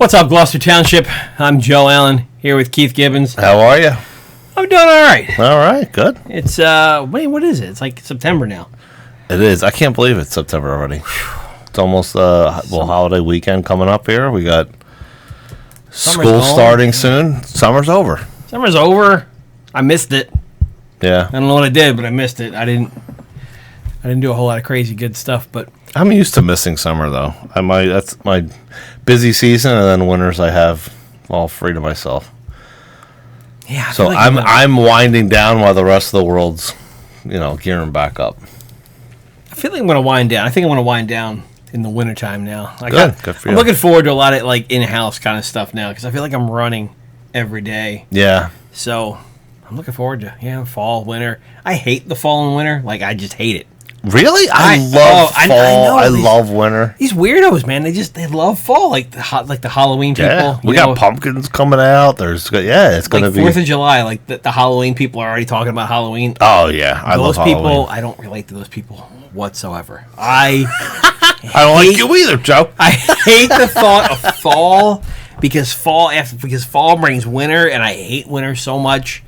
What's up, Gloucester Township? I'm Joe Allen here with Keith Gibbons. How are you? I'm doing all right. All right, good. It's wait, what is it? It's like September now. It is. I can't believe it's September already. It's almost holiday weekend coming up here. We got school starting soon. Summer's over. Summer's over. I missed it. Yeah. I don't know what I did, but I missed it. I didn't do a whole lot of crazy good stuff, but I'm used to missing summer though. That's my busy season, and then winters I have all free to myself. yeah. So I'm winding down while the rest of the world's, gearing back up. I feel like I'm going to wind down. I think I'm going to wind down in the wintertime now. Good for you. I'm looking forward to a lot of like in-house kind of stuff now because I feel like I'm running every day. Yeah. So I'm looking forward to fall, winter. I hate the fall and winter. Like I just hate it. Really? I love fall. I love winter. These weirdos, man. They love fall. Like the Halloween people. Yeah. We got pumpkins coming out. It's going to be 4th of July. Like the Halloween people are already talking about Halloween. Oh yeah, I love those people. Halloween. I don't relate to those people whatsoever. I don't like you either, Joe. I hate the thought of fall because fall brings winter, and I hate winter so much.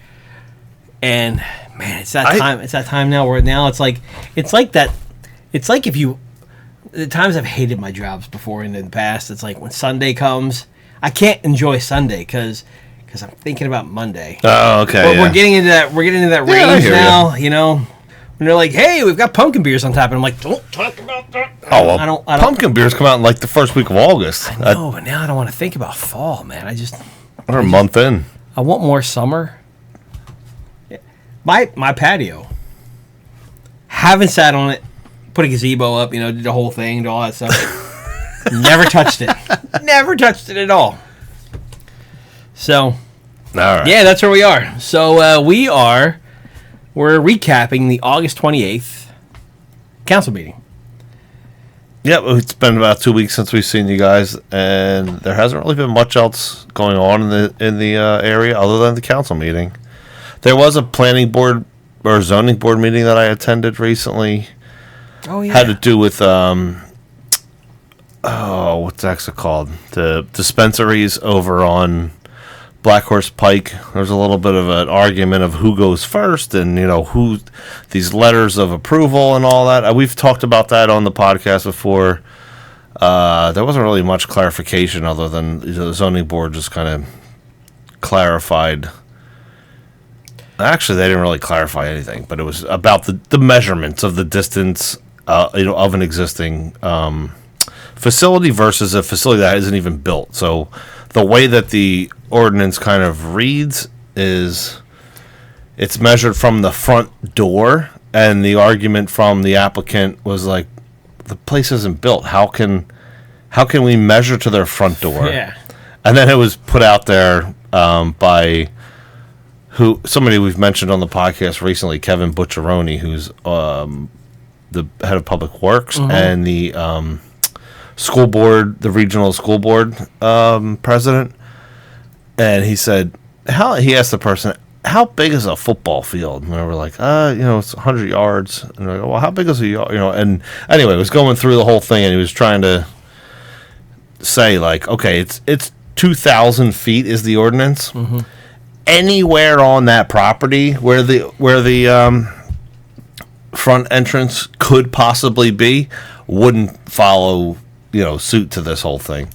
And man, it's that time. It's that time now where it's like that. It's like the times I've hated my jobs before in the past. It's like when Sunday comes, I can't enjoy Sunday because I'm thinking about Monday. Oh, okay. We're getting into that. We're getting into that range now. When they're like, "Hey, we've got pumpkin beers on tap," and I'm like, "Don't talk about that." Oh, well, I don't. Pumpkin beers come out in like the first week of August. I know, but now I don't want to think about fall, man. We're a month in. I want more summer. My patio. Haven't sat on it. Put a gazebo up. Did the whole thing, did all that stuff. Never touched it. Never touched it at all. So, all right. Yeah, that's where we are. So we're recapping the August 28th council meeting. Yep, it's been about 2 weeks since we've seen you guys, and there hasn't really been much else going on in the area other than the council meeting. There was a planning board or zoning board meeting that I attended recently. Oh yeah, had to do with what's that called? The dispensaries over on Black Horse Pike. There's a little bit of an argument of who goes first, and who these letters of approval and all that. We've talked about that on the podcast before. There wasn't really much clarification other than the zoning board just kind of clarified. Actually, they didn't really clarify anything, but it was about the measurements of the distance, of an existing facility versus a facility that isn't even built. So the way that the ordinance kind of reads is it's measured from the front door, and the argument from the applicant was like, the place isn't built. How can we measure to their front door? Yeah. And then it was put out there by somebody we've mentioned on the podcast recently, Kevin Butcheroni, who's the head of public works and the school board, the regional school board president. And he said, he asked the person, how big is a football field? And they were like, it's 100 yards. And they're like, well, how big is a yard? And anyway, it was going through the whole thing, and he was trying to say, like, okay, it's 2,000 feet is the ordinance. Mm-hmm. Anywhere on that property where the front entrance could possibly be wouldn't follow suit to this whole thing.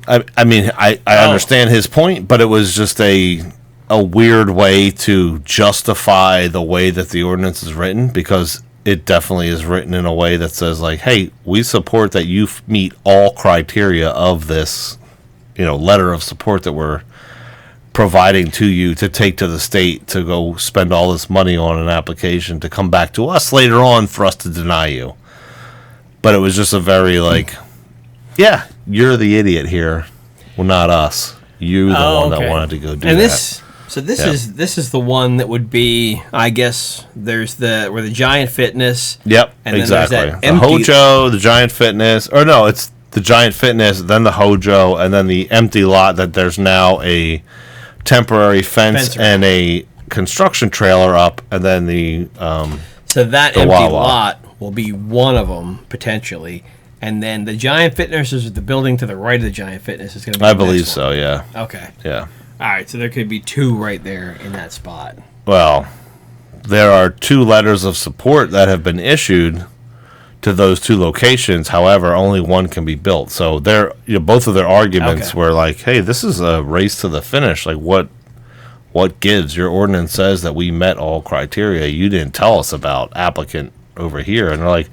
I mean I understand his point, but it was just a weird way to justify the way that the ordinance is written, because it definitely is written in a way that says, like, hey, we support that you meet all criteria of this letter of support that we're providing to you to take to the state to go spend all this money on an application to come back to us later on for us to deny you. But it was just a very yeah, you're the idiot here. Well, not us. You're the one that wanted to go do that. This is the one that would be, I guess, there's where the Giant Fitness. Yep, and exactly. Then there's that the Hojo, the Giant Fitness, or no, it's the Giant Fitness, then the Hojo, and then the empty lot that there's now a temporary fence and a construction trailer up, and then the so that empty lot will be one of them potentially, And then the Giant Fitness is the building to the right of the Giant Fitness is going to be. I believe so. Yeah. Okay. Yeah. All right. So there could be 2 right there in that spot. Well, there are 2 letters of support that have been issued to those 2 locations. However, only one can be built. So both of their arguments were like, "Hey, this is a race to the finish. Like, what gives? Your ordinance says that we met all criteria. You didn't tell us about applicant over here." And they're like,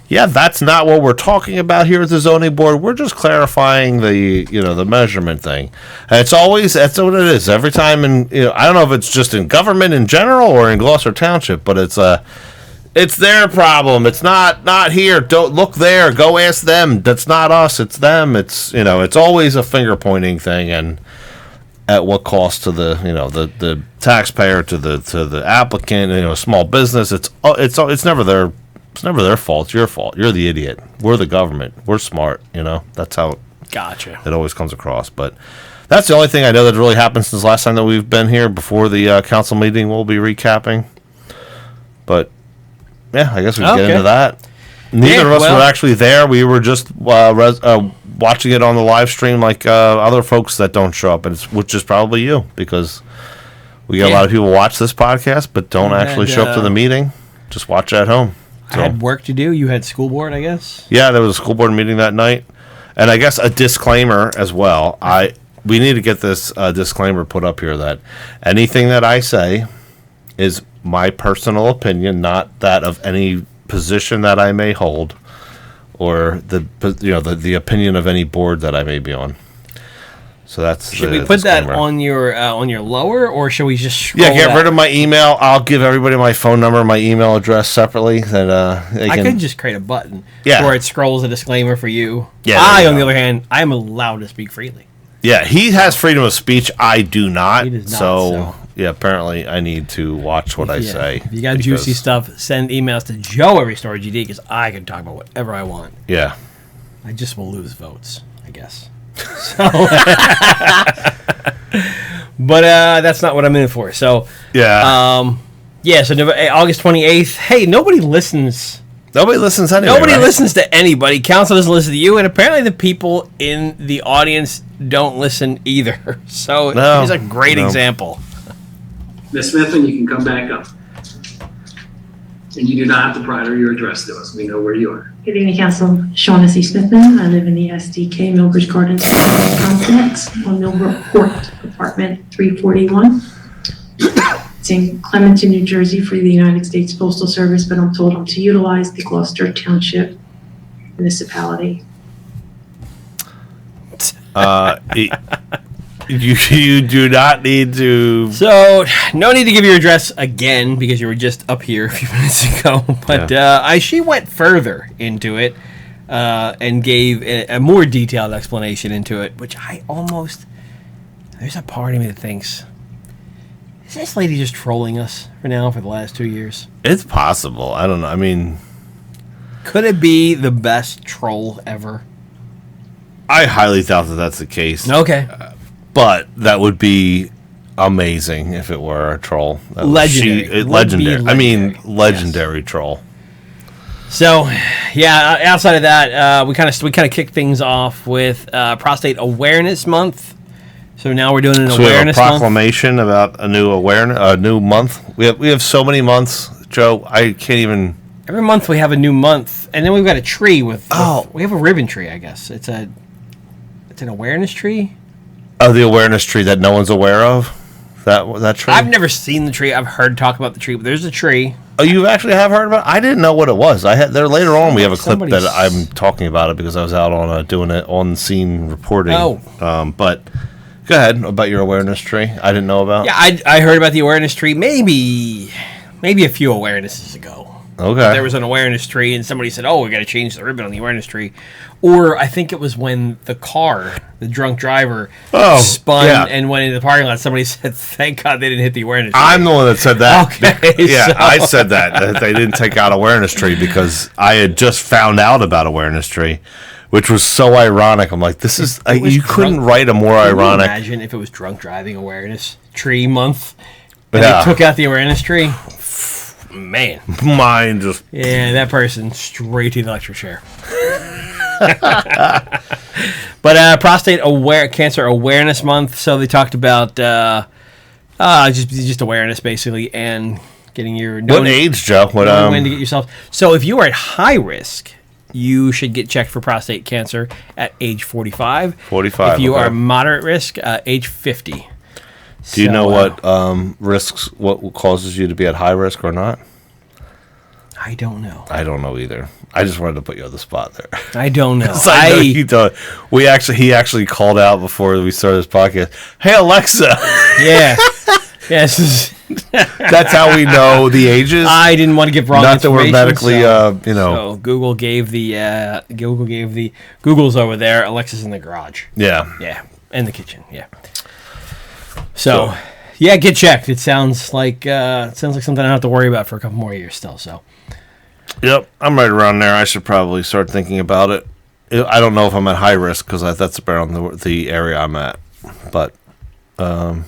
"Yeah, that's not what we're talking about here at the zoning board. We're just clarifying the measurement thing." And that's what it is every time. And I don't know if it's just in government in general or in Gloucester Township, but it's their problem. It's not here. Don't look there. Go ask them. That's not us. It's them. It's it's always a finger pointing thing, and at what cost to the taxpayer, to the applicant, small business. It's never their fault. It's your fault. You're the idiot. We're the government. We're smart. That's how it always comes across. But that's the only thing I know that really happened since the last time that we've been here. Before the council meeting, we'll be recapping. But yeah, I guess we can get into that. Neither of us were actually there. We were just watching it on the live stream like other folks that don't show up, which is probably you, because we get a lot of people watch this podcast but don't actually show up to the meeting. Just watch it at home. So, I had work to do. You had school board, I guess? Yeah, there was a school board meeting that night. And I guess a disclaimer as well. We need to get this disclaimer put up here that anything that I say is my personal opinion, not that of any position that I may hold, or the opinion of any board that I may be on. So that's. Should we put that on your lower, or should we just scroll get rid of my email? I'll give everybody my phone number, my email address separately. I could just create a button where it scrolls a disclaimer for you. Yeah, on the other hand, I am allowed to speak freely. Yeah, he has freedom of speech. I do not. He does not. So yeah, apparently I need to watch what I say. If you got juicy stuff, send emails to Joe at RestoreGD, because I can talk about whatever I want. Yeah. I just will lose votes, I guess. So, but that's not what I'm in for. So yeah, So August 28th. Hey, nobody listens. Nobody listens anyway. Nobody listens to anybody. Council doesn't listen to you, and apparently the people in the audience don't listen either. So here's a great example. Ms. Smithman, you can come back up. And you do not have to provide your address to us. We know where you are. Good evening, Council. Shauna C. Smithman. I live in the SDK Millbridge Gardens complex on Millbrook Court, apartment 341. It's in Clementon, New Jersey, for the United States Postal Service, but I'm told I'm to utilize the Gloucester Township municipality. You do not need to. So, no need to give your address again, because you were just up here a few minutes ago. But she went further into it and gave a more detailed explanation into it, which there's a part of me that thinks, is this lady just trolling us for the last 2 years? It's possible. I don't know. I mean, could it be the best troll ever? I highly doubt that that's the case. Okay. But that would be amazing if it were a troll. Legendary. Legendary troll. So, outside of that, we kind of kicked things off with Prostate Awareness Month. So now we're doing an awareness we have a proclamation about a new month. We have so many months, Joe. I can't even. Every month we have a new month, and then we've got a tree we have a ribbon tree. I guess it's an awareness tree. Oh, the awareness tree that no one's aware of? That tree? I've never seen the tree. I've heard talk about the tree, but there's a tree. Oh, you actually have heard about it? I didn't know what it was. Later on we have a clip that I'm talking about it because I was out on doing it on-scene reporting. Oh. But go ahead about your awareness tree. I didn't know about. Yeah, I heard about the awareness tree maybe a few awarenesses ago. Okay. There was an awareness tree, and somebody said, we got to change the ribbon on the awareness tree. Or I think it was when the drunk driver, spun and went into the parking lot. Somebody said, thank God they didn't hit the awareness tree. I'm the one that said that. Okay. I said that they didn't take out awareness tree because I had just found out about awareness tree, which was so ironic. I'm like, this is, you couldn't write a more ironic. Can you imagine if it was drunk driving awareness tree month and they took out the awareness tree? Man. Mine just. Yeah, that person straight to the electric chair. But prostate cancer awareness month. So they talked about just awareness basically, and getting your What age, Joe? What when to get yourself. So if you are at high risk, you should get checked for prostate cancer at age 45. 45. If you okay. are moderate risk, age 50. Do you know what risks? What causes you to be at high risk or not? I don't know. I don't know either. I just wanted to put you on the spot there. I don't know. I know you don't. He actually called out before we started this podcast. Hey Alexa. Yeah. Yes. That's how we know the ages. I didn't want to give wrong Not that information. we're medically, So Google gave the Google's over there. Alexa's in the garage. Yeah. Yeah, in the kitchen. Yeah. So yeah, get checked. It sounds like something I don't have to worry about for a couple more years still. So. Yep, I'm right around there. I should probably start thinking about it. I don't know if I'm at high risk because that's around the area I'm at, but I'm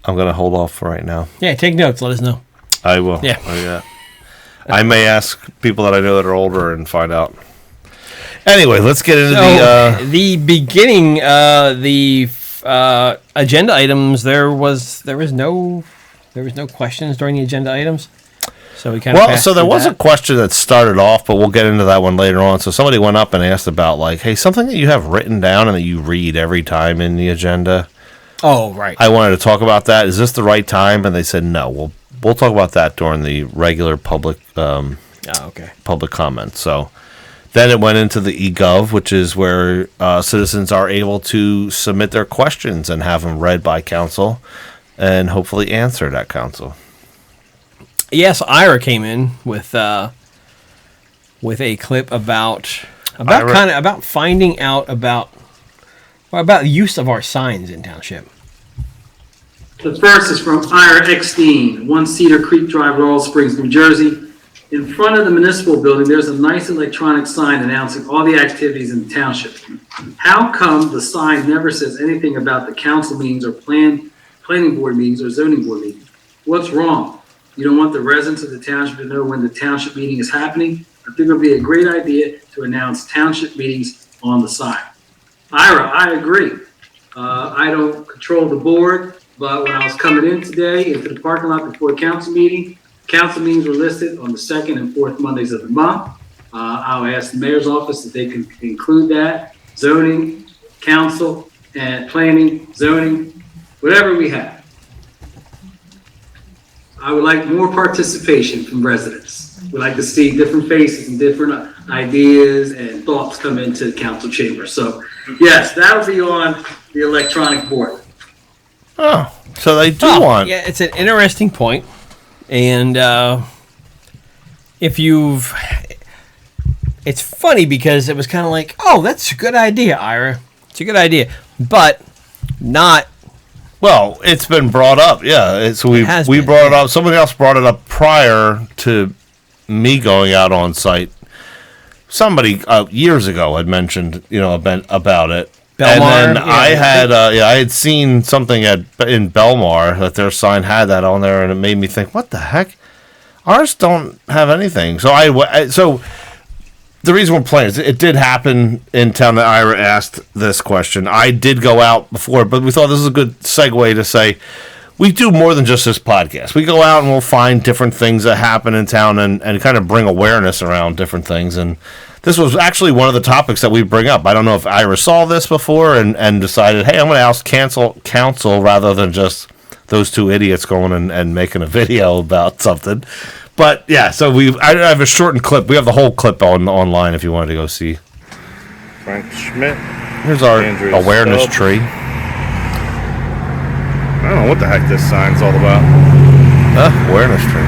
going to hold off for right now. Yeah, take notes. Let us know. I will. Yeah. Oh, yeah. I may ask people that I know that are older and find out. Anyway, let's get into the beginning. The agenda items. There was no questions during the agenda items. So we kind of there was a question that started off, but we'll get into that one later on. So somebody went up and asked about, like, hey, something that you have written down and that you read every time in the agenda. Oh, right. I wanted to talk about that. Is this the right time? And they said no. We'll talk about that during the regular public public comments. So then it went into the eGov, which is where citizens are able to submit their questions and have them read by council and hopefully answered at council. Yes, Ira came in with a clip about finding out about the use of our signs in township. The first is from Ira Eckstein, 1 Cedar Creek Drive, Laurel Springs, New Jersey. In front of the municipal building, there's a nice electronic sign announcing all the activities in the township. How come the sign never says anything about the council meetings or planning board meetings or zoning board meetings? What's wrong? You don't want the residents of the township to know when the township meeting is happening? I think it would be a great idea to announce township meetings on the sign. Ira, I agree. I don't control the board, but when I was coming in today into the parking lot before the council meetings were listed on the 2nd and 4th Mondays of the month. I'll ask the mayor's office if they can include that. Zoning, council, and planning, zoning, whatever we have. I would like more participation from residents. We'd like to see different faces and different ideas and thoughts come into the council chamber. So, yes, that'll be on the electronic board. Oh, so they do want. Yeah, it's an interesting point. And it's funny because it was kind of like, oh, that's a good idea, Ira. It's a good idea, but not. Well, it's been brought up, yeah. We brought it up. Somebody else brought it up prior to me going out on site. Somebody years ago had mentioned, about it. Belmar, and then I had seen something in Belmar that their sign had that on there, and it made me think, what the heck? Ours don't have anything. So the reason we're playing is it did happen in town that Ira asked this question. I did go out before, but we thought this was a good segue to say we do more than just this podcast. We go out and we'll find different things that happen in town and kind of bring awareness around different things. And this was actually one of the topics that we bring up. I don't know if Ira saw this before and decided, hey, I'm going to ask council rather than just those two idiots going and making a video about something. But yeah, so I have a shortened clip. We have the whole clip online if you wanted to go see. Frank Schmidt. Here's our Andrew awareness Stubbs. tree. I don't know what the heck this sign's all about. Awareness tree.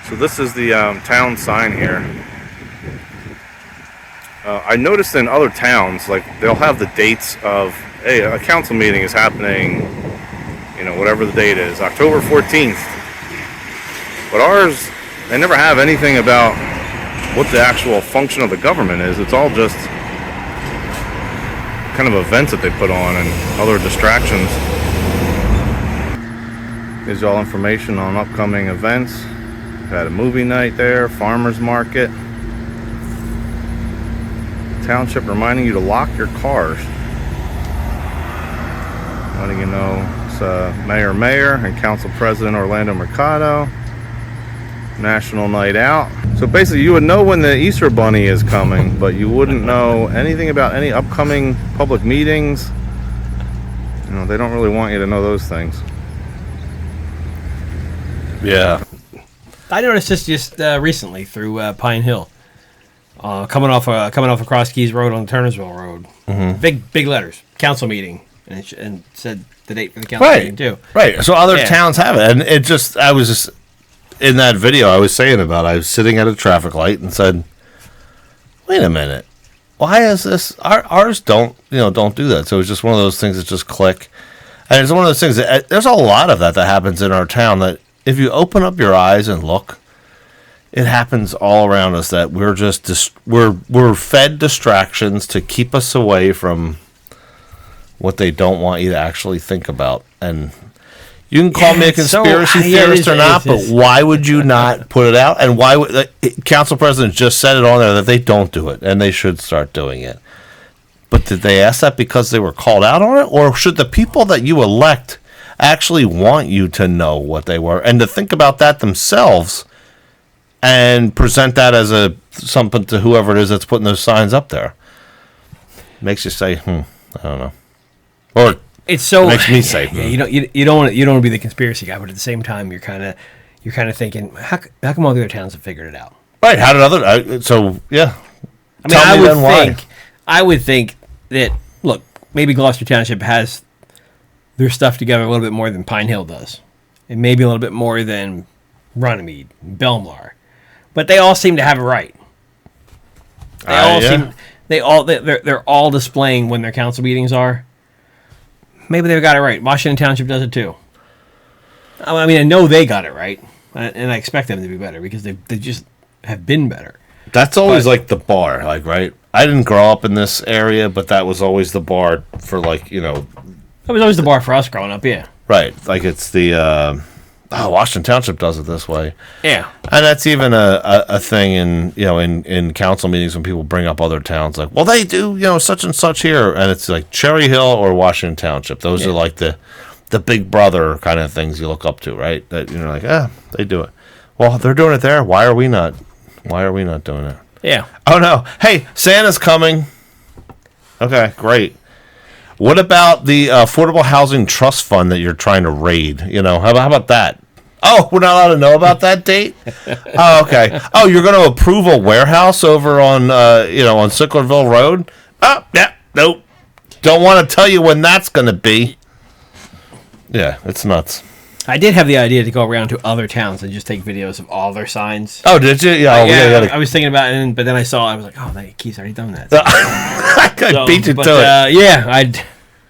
So this is the town sign here. I noticed in other towns, like, they'll have the dates of, hey, a council meeting is happening, whatever the date is, October 14th. But ours, they never have anything about what the actual function of the government is. It's all just kind of events that they put on and other distractions. Gives you all information on upcoming events. Had a movie night there, farmer's market. Township reminding you to lock your cars. Letting you know it's Mayor and Council President Orlando Mercado. National Night Out. So basically you would know when the Easter Bunny is coming, but you wouldn't know anything about any upcoming public meetings. You know, they don't really want you to know those things. Yeah. I noticed this just recently through Pine Hill, coming off of Cross Keys Road on Turnersville Road. Mm-hmm. Big letters, council meeting, and said the date for the council meeting too. Right. So other towns have it, and I was just in that video I was saying about. I was sitting at a traffic light and said, "Wait a minute, why is this? Ours don't do that." So it's just one of those things that just click, and it's one of those things that there's a lot of that happens in our town that. If you open up your eyes and look, it happens all around us that we're just we're fed distractions to keep us away from what they don't want you to actually think about. And you can call me a conspiracy theorist or not, but why would you not put it out? And why would the council president just said it on there that they don't do it and they should start doing it? But did they ask that because they were called out on it, or should the people that you elect actually want you to know what they were and to think about that themselves and present that as something to whoever it is that's putting those signs up there? Makes you say, I don't know. Or it makes me say, you don't want to be the conspiracy guy, but at the same time you're kind of thinking, how come all the other towns have figured it out? Right? How did other? So yeah. I mean, I would think that maybe Gloucester Township has their stuff together a little bit more than Pine Hill does, and maybe a little bit more than Runnymede, Belmar, but they all seem to have it right. They're all displaying when their council meetings are. Maybe they've got it right. Washington Township does it too. I mean, I know they got it right, and I expect them to be better because they just have been better. That's always like the bar, right? I didn't grow up in this area, but that was always the bar for That was always the bar for us growing up, yeah. Right, like it's the Washington Township does it this way. Yeah, and that's even a thing in council meetings when people bring up other towns, like, well, they do such and such here, and it's like Cherry Hill or Washington Township. Those are like the big brother kind of things you look up to, right? That you're like, they do it. Well, they're doing it there. Why are we not? Why are we not doing it? Yeah. Oh no! Hey, Santa's coming. Okay, great. What about the Affordable Housing Trust Fund that you're trying to raid? How about that? Oh, we're not allowed to know about that date? Oh, okay. Oh, you're going to approve a warehouse over on Sicklerville Road? Oh, yeah, nope. Don't want to tell you when that's going to be. Yeah, it's nuts. I did have the idea to go around to other towns and just take videos of all their signs. Oh, did you? Yeah. I was thinking about it, but then I saw. I was like, "Oh, Keith's already done that." I beat you to it. Yeah,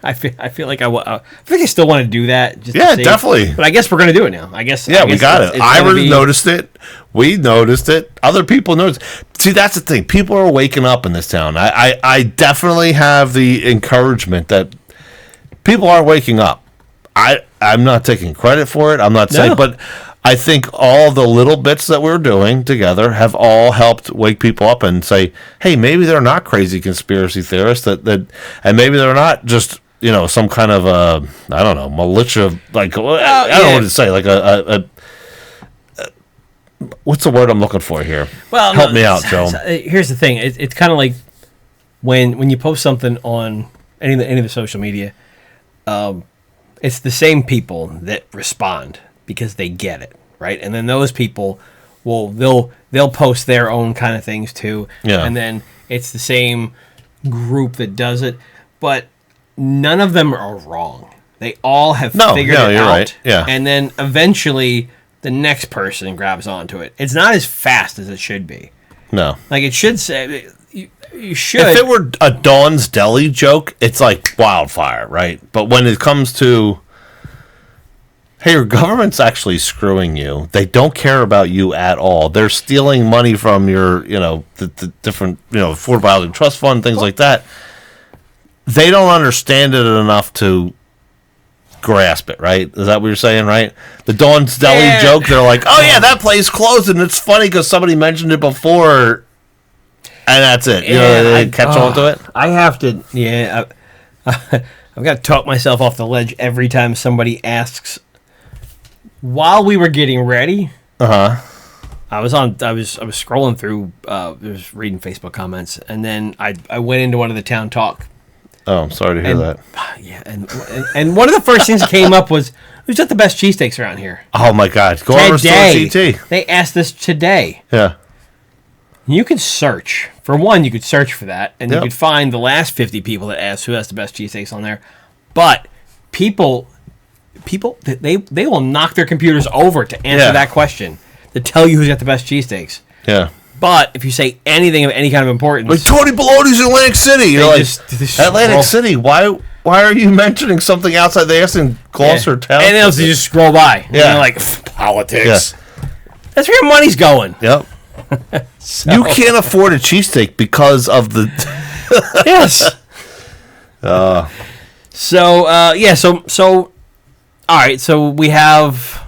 I feel like I still want to do that. Just yeah, definitely. But I guess we're going to do it now. I guess. Yeah, we got it. Ira noticed it. We noticed it. Other people noticed. See, that's the thing. People are waking up in this town. I definitely have the encouragement that people are waking up. I'm not taking credit for it. I'm not saying, but I think all the little bits that we're doing together have all helped wake people up and say, hey, maybe they're not crazy conspiracy theorists and maybe they're not just, some kind of I don't know, militia, like, I don't know what to say, like what's the word I'm looking for here? Well, help me out, Joe. Here's the thing. It's kind of like when you post something on any of the social media, it's the same people that respond because they get it, right? And then those people they'll post their own kind of things too. Yeah. And then it's the same group that does it, but none of them are wrong. They all have figured it out. Right. Yeah. And then eventually the next person grabs onto it. It's not as fast as it should be. No. Like it should say you should. If it were a Dawn's Deli joke, it's like wildfire, right? But when it comes to, hey, your government's actually screwing you. They don't care about you at all. They're stealing money from your, the different, Affordable Housing Trust Fund, things like that. They don't understand it enough to grasp it, right? Is that what you're saying, right? The Dawn's Deli Yeah. joke, they're like, oh yeah, that place closed, and it's funny because somebody mentioned it before, and that's it. You know, they catch on to it. I have to, I've got to talk myself off the ledge every time somebody asks. While we were getting ready, I was scrolling through, was reading Facebook comments, and then I went into one of the town talk. Oh, I'm sorry to hear that. Yeah, and one of the first things that came up was, who's got the best cheesesteaks around here? Oh my God, go on Restore TT. They asked this today. Yeah. You could search. For one, you could search for that, and Yep. you could find the last 50 people that asked who has the best cheesesteaks on there. But people, they will knock their computers over to answer that question, to tell you who's got the best cheesesteaks. Yeah. But if you say anything of any kind of importance, Like Tony Baloney's in Atlantic City. You're like, Atlantic City? Why are you mentioning something outside? They asked in Gloucester Town. And else you just scroll by. Yeah. And you're like, politics. Yeah. That's where your money's going. Yep. So. You can't afford a cheesesteak because of the... Yes. So, all right, so we have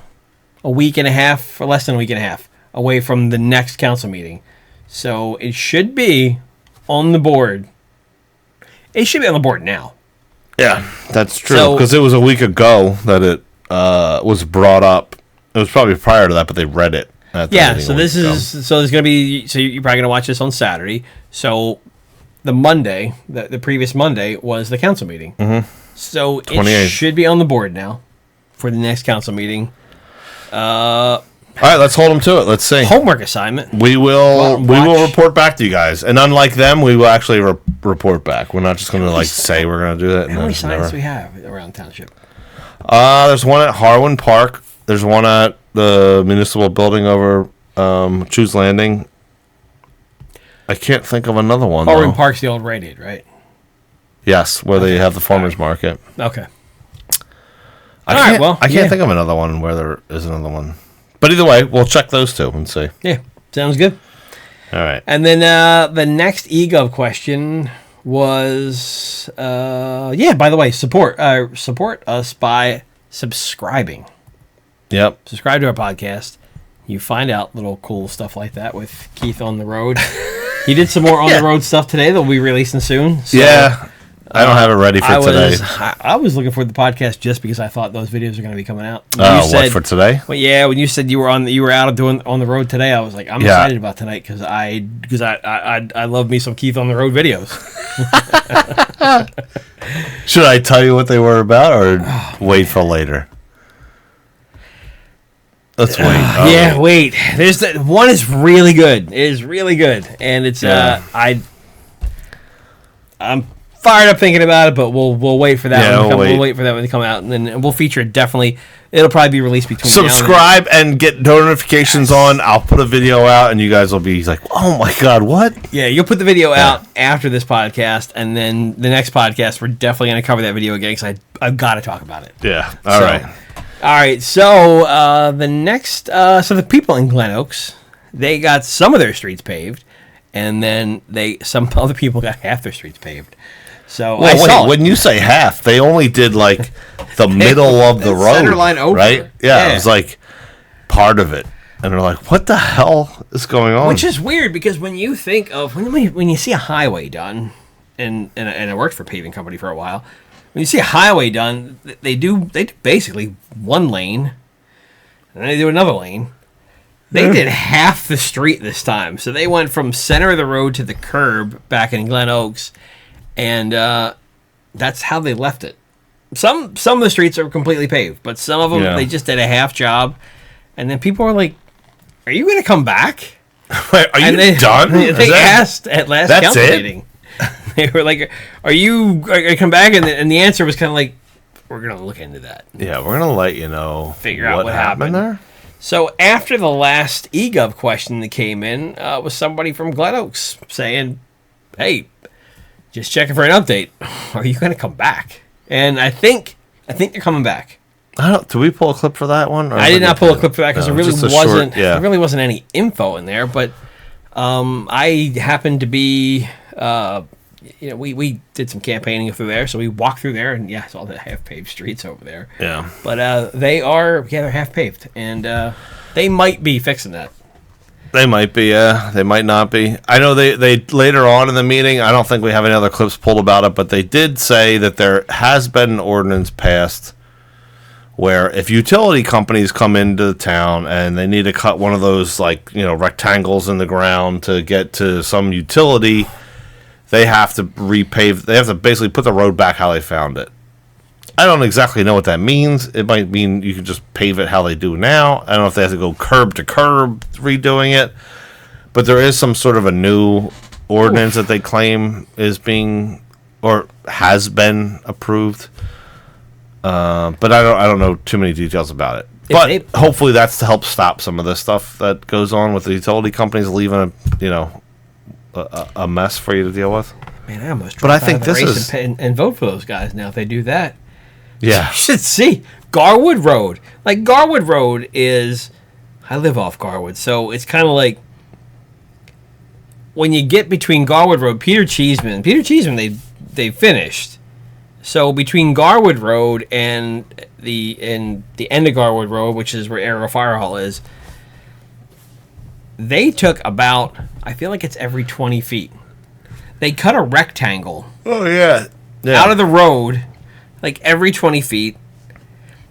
a week and a half, or less than a week and a half, away from the next council meeting. So it should be on the board. It should be on the board now. Yeah, that's true. Because it was a week ago that it was brought up. It was probably prior to that, but they read it. Yeah, so this is so there's gonna be you're probably gonna watch this on Saturday. So the Monday, the previous Monday was the council meeting. Mm-hmm. So it should be on the board now for the next council meeting. All right, let's hold them to it. Let's see. Homework assignment. We will report back to you guys, and unlike them, we will actually report back. We're not just going to say we're going to do that. How many signs do we have around township? There's one at Harwin Park. There's one at the municipal building over Choose Landing. I can't think of another one. Harwin Park's the old Rite Aid, right? Yes, where they have the farmers market. Okay. I can't think of another one where there is another one. But either way, we'll check those two and see. Yeah, sounds good. All right. And then the next eGov question was, by the way, support us by subscribing. Yep. Subscribe to our podcast. You find out little cool stuff like that with Keith on the road. He did some more on the road stuff today that will be releasing soon. So, yeah. I don't have it ready for today. I was looking for the podcast just because I thought those videos were going to be coming out. What, for today? Well, yeah, when you said you were out on the road today, I was like, I'm excited about tonight because I love me some Keith on the road videos. Should I tell you what they were about or wait for later? Let's wait. Wait. There's one is really good. It is really good, and it's I'm fired up thinking about it, but we'll wait for that. We'll wait for that one to come out, and then we'll feature it definitely. It'll probably be released between. Subscribe and get notifications on. I'll put a video out, and you guys will be like, "Oh my god, what?" Yeah, you'll put the video out after this podcast, and then the next podcast we're definitely going to cover that video again because I've got to talk about it. Yeah. All right. So the next, so the people in Glen Oaks, they got some of their streets paved, and then some other people got half their streets paved. So when you say half, they only did like the middle of the road, center line over, right? Yeah, it was like part of it, and they're like, "What the hell is going on?" Which is weird because when you think of when you see a highway done, and I worked for a paving company for a while. When you see a highway done, they do basically one lane, and then they do another lane. They did half the street this time, so they went from center of the road to the curb back in Glen Oaks. And that's how they left it. Some of the streets are completely paved, but some of them they just did a half job. And then people were like, "Are you going to come back?" Wait, are you done? They asked at last council meeting. They were like, "Are you going to come back?" And the answer was kind of like, "We're going to look into that." Yeah, we're going to let you know. Figure out what happened there. So after the last eGov question that came in, was somebody from Glen Oaks saying, "Hey, just checking for an update. Are you going to come back?" And I think they're coming back. Did we pull a clip for that one? I did not pull a clip for that because there really wasn't any info in there. But I happened to be we did some campaigning through there, so we walked through there, and yeah, saw the half-paved streets over there. Yeah. But they're half-paved, and they might be fixing that. They might be, they might not be. I know they later on in the meeting, I don't think we have any other clips pulled about it, but they did say that there has been an ordinance passed where if utility companies come into the town and they need to cut one of those, rectangles in the ground to get to some utility, they have to repave, they have to basically put the road back how they found it. I don't exactly know what that means. It might mean you can just pave it how they do now. I don't know if they have to go curb to curb redoing it. But there is some sort of a new ordinance that they claim is being or has been approved. But I don't know too many details about it. But hopefully that's to help stop some of this stuff that goes on with the utility companies leaving a mess for you to deal with. Man, I almost but I think this is and vote for those guys now if they do that. Yeah. You should see Garwood Road. Like Garwood Road is, I live off Garwood, so it's kind of like when you get between Garwood Road, Peter Cheeseman, they finished. So between Garwood Road and the end of Garwood Road, which is where Arrow Fire Hall is, they took about, I feel like it's every 20 feet. They cut a rectangle. Oh yeah. Out of the road. Like every 20 feet.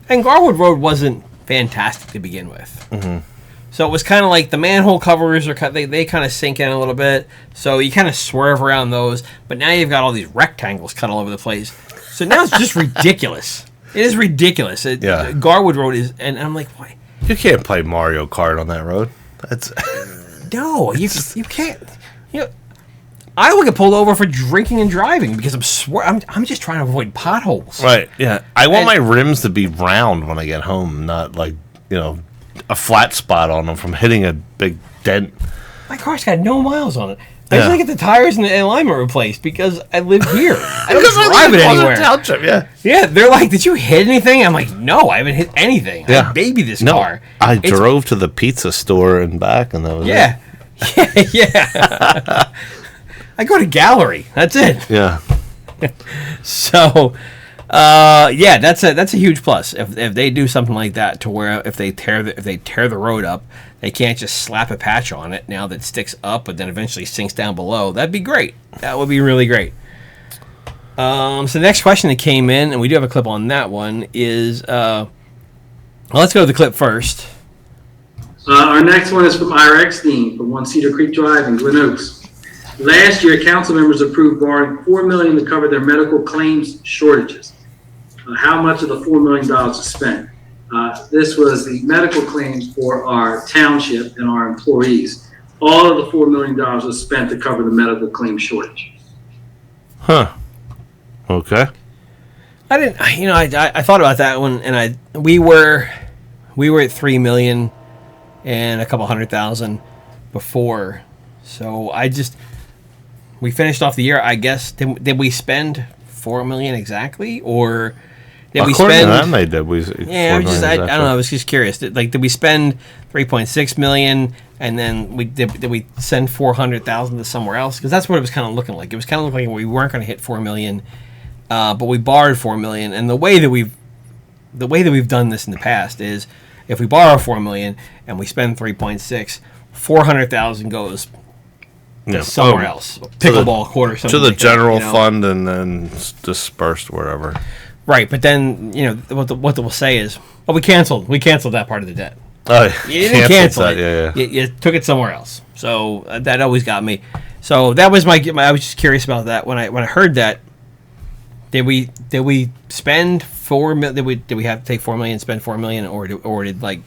And Garwood Road wasn't fantastic to begin with. Mm-hmm. So it was kind of like the manhole covers are cut. They kind of sink in a little bit. So you kind of swerve around those. But now you've got all these rectangles cut all over the place. So now it's just ridiculous. It is ridiculous. Garwood Road is, and I'm like, why? You can't play Mario Kart on that road. That's no, you can't. I will get pulled over for drinking and driving because I'm just trying to avoid potholes. Right. Yeah. I want my rims to be round when I get home, not like a flat spot on them from hitting a big dent. My car's got no miles on it. I just get the tires and the alignment replaced because I live here. I don't drive it anywhere. Township, yeah. They're like, "Did you hit anything?" I'm like, "No, I haven't hit anything. I baby this car." I drove to the pizza store and back, and that was it. Yeah. I go to Gallery. That's it. Yeah. So, that's a huge plus. If they do something like that, to where if they tear the road up, they can't just slap a patch on it now that sticks up, but then eventually sinks down below. That'd be great. That would be really great. So the next question that came in, and we do have a clip on that one, is let's go to the clip first. Our next one is from Ira Eckstein from 1 Cedar Creek Drive in Glen Oaks. Last year, council members approved borrowing $4 million to cover their medical claims shortages. How much of the $4 million was spent? This was the medical claims for our township and our employees. All of the $4 million was spent to cover the medical claim shortage. Huh. Okay. I didn't. I thought about that one, and we were at $3 million and a couple $100,000 before. So we finished off the year. I guess did we spend $4 million exactly, or did we spend? They did. I don't know. I was just curious. Did we spend $3.6 million, and then did we send $400,000 to somewhere else? Because that's what it was kind of looking like. It was kind of looking like we weren't going to hit $4 million, but we borrowed $4 million. And the way that we've done this in the past is, if we borrow $4 million and we spend 3.6, $400,000 goes somewhere else, pickleball court or something to the like general fund, and then dispersed wherever. Right, but then what they'll say is, "Oh, we canceled that part of the debt." Oh, you didn't cancel it. Yeah. You took it somewhere else. So that always got me. So that was my. I was just curious about that when I heard that. Did we spend $4 million? Did we have to take $4 million, spend $4 million, or did like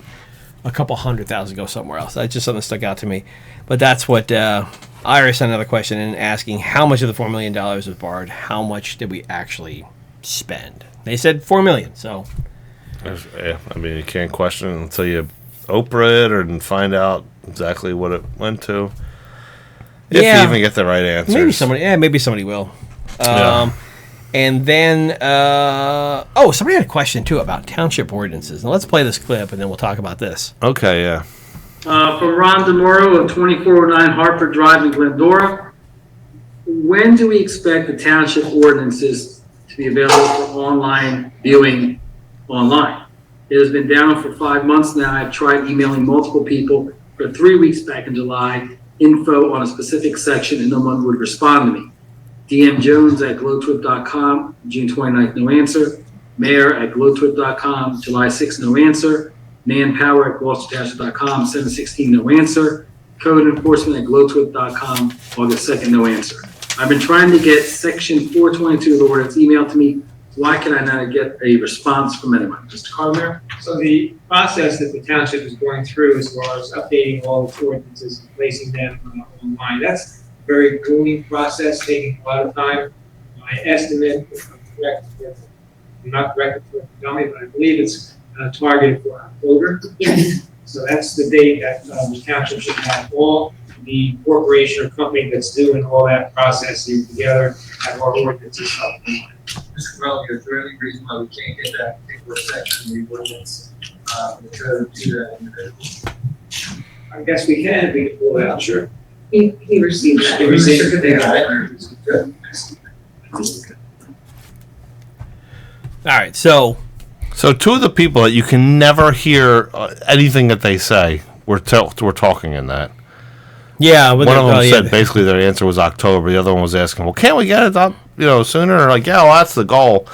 a couple $100,000 go somewhere else? That's just something that stuck out to me. But that's what Iris sent another question in, asking how much of the $4 million was borrowed. How much did we actually spend? They said $4 million. So, yeah, I mean, you can't question it until you Oprah it and find out exactly what it went to. If you even get the right answer. Maybe somebody will. And then, somebody had a question, too, about township ordinances. Now, let's play this clip, and then we'll talk about this. Okay, yeah. From Ron DeMoro of 2409 Hartford Drive in Glendora. when do we expect the township ordinances to be available for online viewing online? It has been down for 5 months now. I've tried emailing multiple people for 3 weeks back in July, info on a specific section, and no one would respond to me. DM Jones at glowtwip.com, June 29th, no answer. Mayor at glowtwip.com, July 6th, no answer. Manpower at gloucestertownship.com, 7/16, no answer. Code enforcement at glowtwip.com, August 2nd, no answer. I've been trying to get section 422 of the ordinance emailed to me. Why can I not get a response from anyone? Mr. Carter? So the process that the township is going through as far as updating all its ordinances and placing them online, that's a very grueling process, taking a lot of time. My estimate, if I'm correct, I'm not correct for the dummy, but I believe it's targeted for October. Yes. So that's the date that the township should have all the corporation or company that's doing all that processing together, have our ordinances up. Mr. Crowley, is there any reason why we can't get that particular section of the ordinance, to do that individually? I guess we can pull it out, sure. He received that. He received it. Good. All right, so two of the people that you can never hear anything that they say, we're talking in that. yeah, One of them said basically their answer was October. The other one was asking, well, can't we get it up, sooner? Or like, yeah, well, that's the goal.